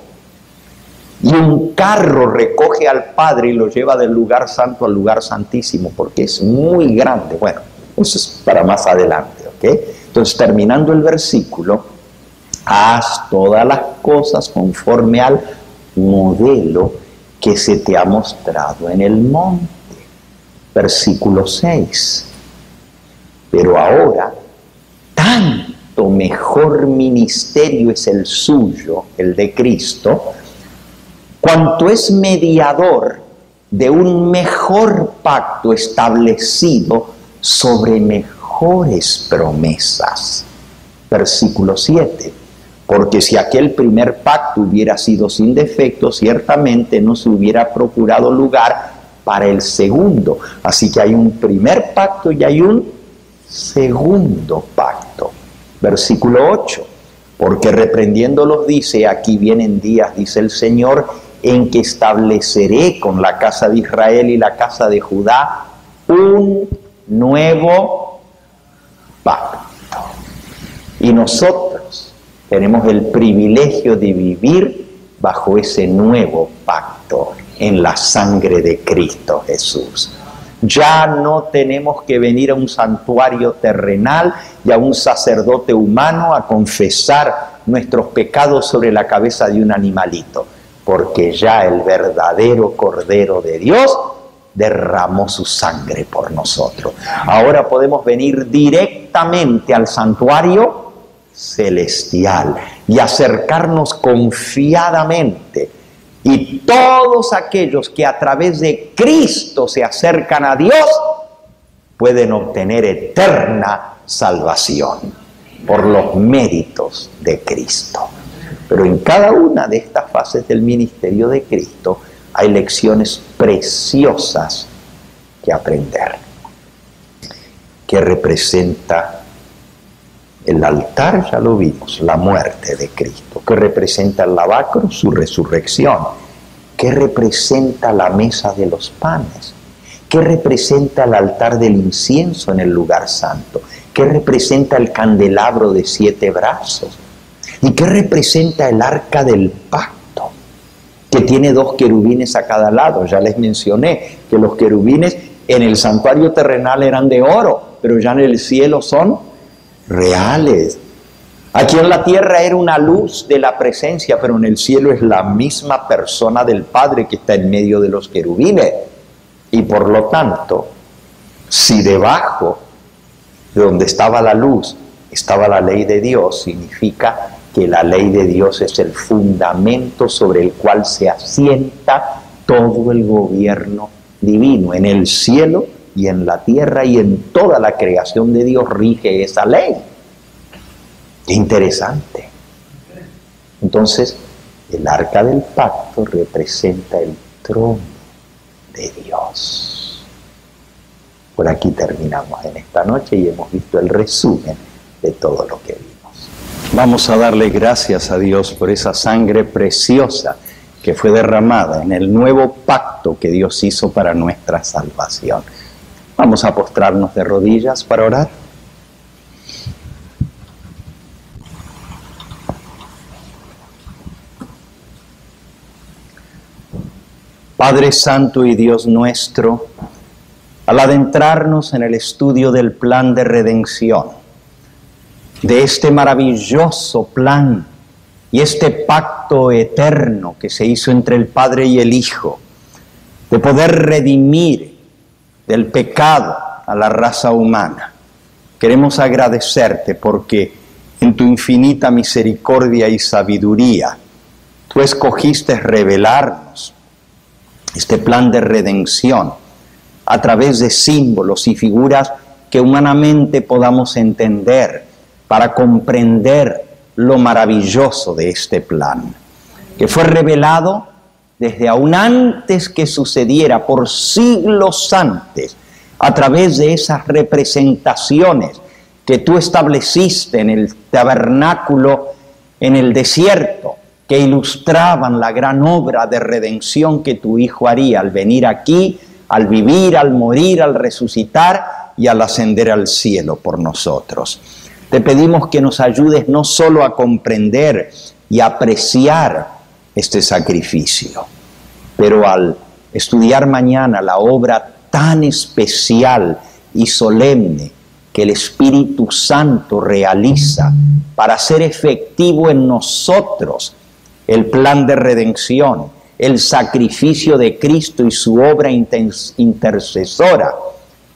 Y un carro recoge al Padre y lo lleva del lugar santo al lugar santísimo, porque es muy grande. Bueno, eso es para más adelante, ¿ok? Entonces, terminando el versículo, haz todas las cosas conforme al modelo que se te ha mostrado en el monte. Versículo 6. Pero ahora, tanto mejor ministerio es el suyo, el de Cristo, cuanto es mediador de un mejor pacto establecido sobre mejores promesas. Versículo 7. Porque si aquel primer pacto hubiera sido sin defecto, ciertamente no se hubiera procurado lugar para el segundo. Así que hay un primer pacto y hay un segundo pacto. Versículo 8. Porque reprendiéndolos dice: aquí vienen días, dice el Señor, en que estableceré con la casa de Israel y la casa de Judá un nuevo pacto. Y nosotros tenemos el privilegio de vivir bajo ese nuevo pacto en la sangre de Cristo Jesús. Ya no tenemos que venir a un santuario terrenal y a un sacerdote humano a confesar nuestros pecados sobre la cabeza de un animalito, porque ya el verdadero Cordero de Dios derramó su sangre por nosotros. Ahora podemos venir directamente al santuario celestial y acercarnos confiadamente. Y todos aquellos que a través de Cristo se acercan a Dios pueden obtener eterna salvación por los méritos de Cristo. Pero en cada una de estas fases del ministerio de Cristo hay lecciones preciosas que aprender. ¿Qué representa El altar ya lo vimos, la muerte de Cristo. ¿Qué representa el lavacro? Su resurrección. ¿Qué representa la mesa de los panes? ¿Qué representa el altar del incienso en el lugar santo? ¿Qué representa el candelabro de 7 brazos? ¿Y qué representa el arca del pacto? Que tiene 2 querubines a cada lado. Ya les mencioné que los querubines en el santuario terrenal eran de oro, pero ya en el cielo son reales. Aquí en la tierra era una luz de la presencia, pero en el cielo es la misma persona del Padre que está en medio de los querubines. Y por lo tanto, si debajo de donde estaba la luz estaba la ley de Dios, significa que la ley de Dios es el fundamento sobre el cual se asienta todo el gobierno divino. En el cielo y en la tierra y en toda la creación de Dios rige esa ley. ¡Qué interesante! Entonces, el arca del pacto representa el trono de Dios. Por aquí terminamos en esta noche y hemos visto el resumen de todo lo que vimos. Vamos a darle gracias a Dios por esa sangre preciosa que fue derramada en el nuevo pacto que Dios hizo para nuestra salvación. Vamos a postrarnos de rodillas para orar. Padre Santo y Dios nuestro, al adentrarnos en el estudio del plan de redención, de este maravilloso plan y este pacto eterno que se hizo entre el Padre y el Hijo, de poder redimir del pecado a la raza humana, queremos agradecerte porque en tu infinita misericordia y sabiduría, tú escogiste revelarnos este plan de redención a través de símbolos y figuras que humanamente podamos entender para comprender lo maravilloso de este plan, que fue revelado desde aún antes que sucediera, por siglos antes, a través de esas representaciones que tú estableciste en el tabernáculo en el desierto, que ilustraban la gran obra de redención que tu Hijo haría al venir aquí, al vivir, al morir, al resucitar y al ascender al cielo por nosotros. Te pedimos que nos ayudes no solo a comprender y apreciar este sacrificio, pero al estudiar mañana la obra tan especial y solemne que el Espíritu Santo realiza para hacer efectivo en nosotros el plan de redención, el sacrificio de Cristo y su obra intercesora,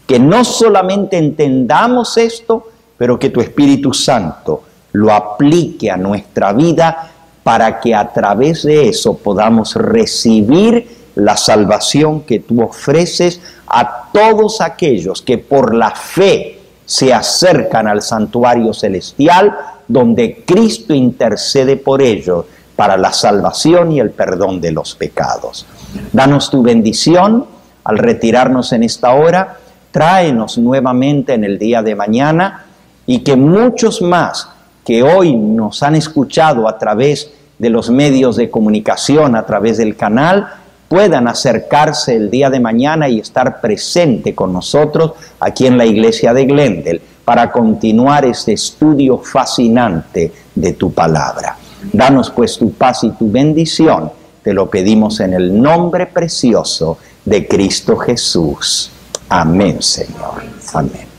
que no solamente entendamos esto, pero que tu Espíritu Santo lo aplique a nuestra vida para que a través de eso podamos recibir la salvación que tú ofreces a todos aquellos que por la fe se acercan al santuario celestial, donde Cristo intercede por ellos para la salvación y el perdón de los pecados. Danos tu bendición al retirarnos en esta hora, tráenos nuevamente en el día de mañana y que muchos más que hoy nos han escuchado a través de los medios de comunicación, a través del canal, puedan acercarse el día de mañana y estar presente con nosotros aquí en la iglesia de Glendale para continuar este estudio fascinante de tu palabra. Danos pues tu paz y tu bendición, te lo pedimos en el nombre precioso de Cristo Jesús. Amén, Señor. Amén.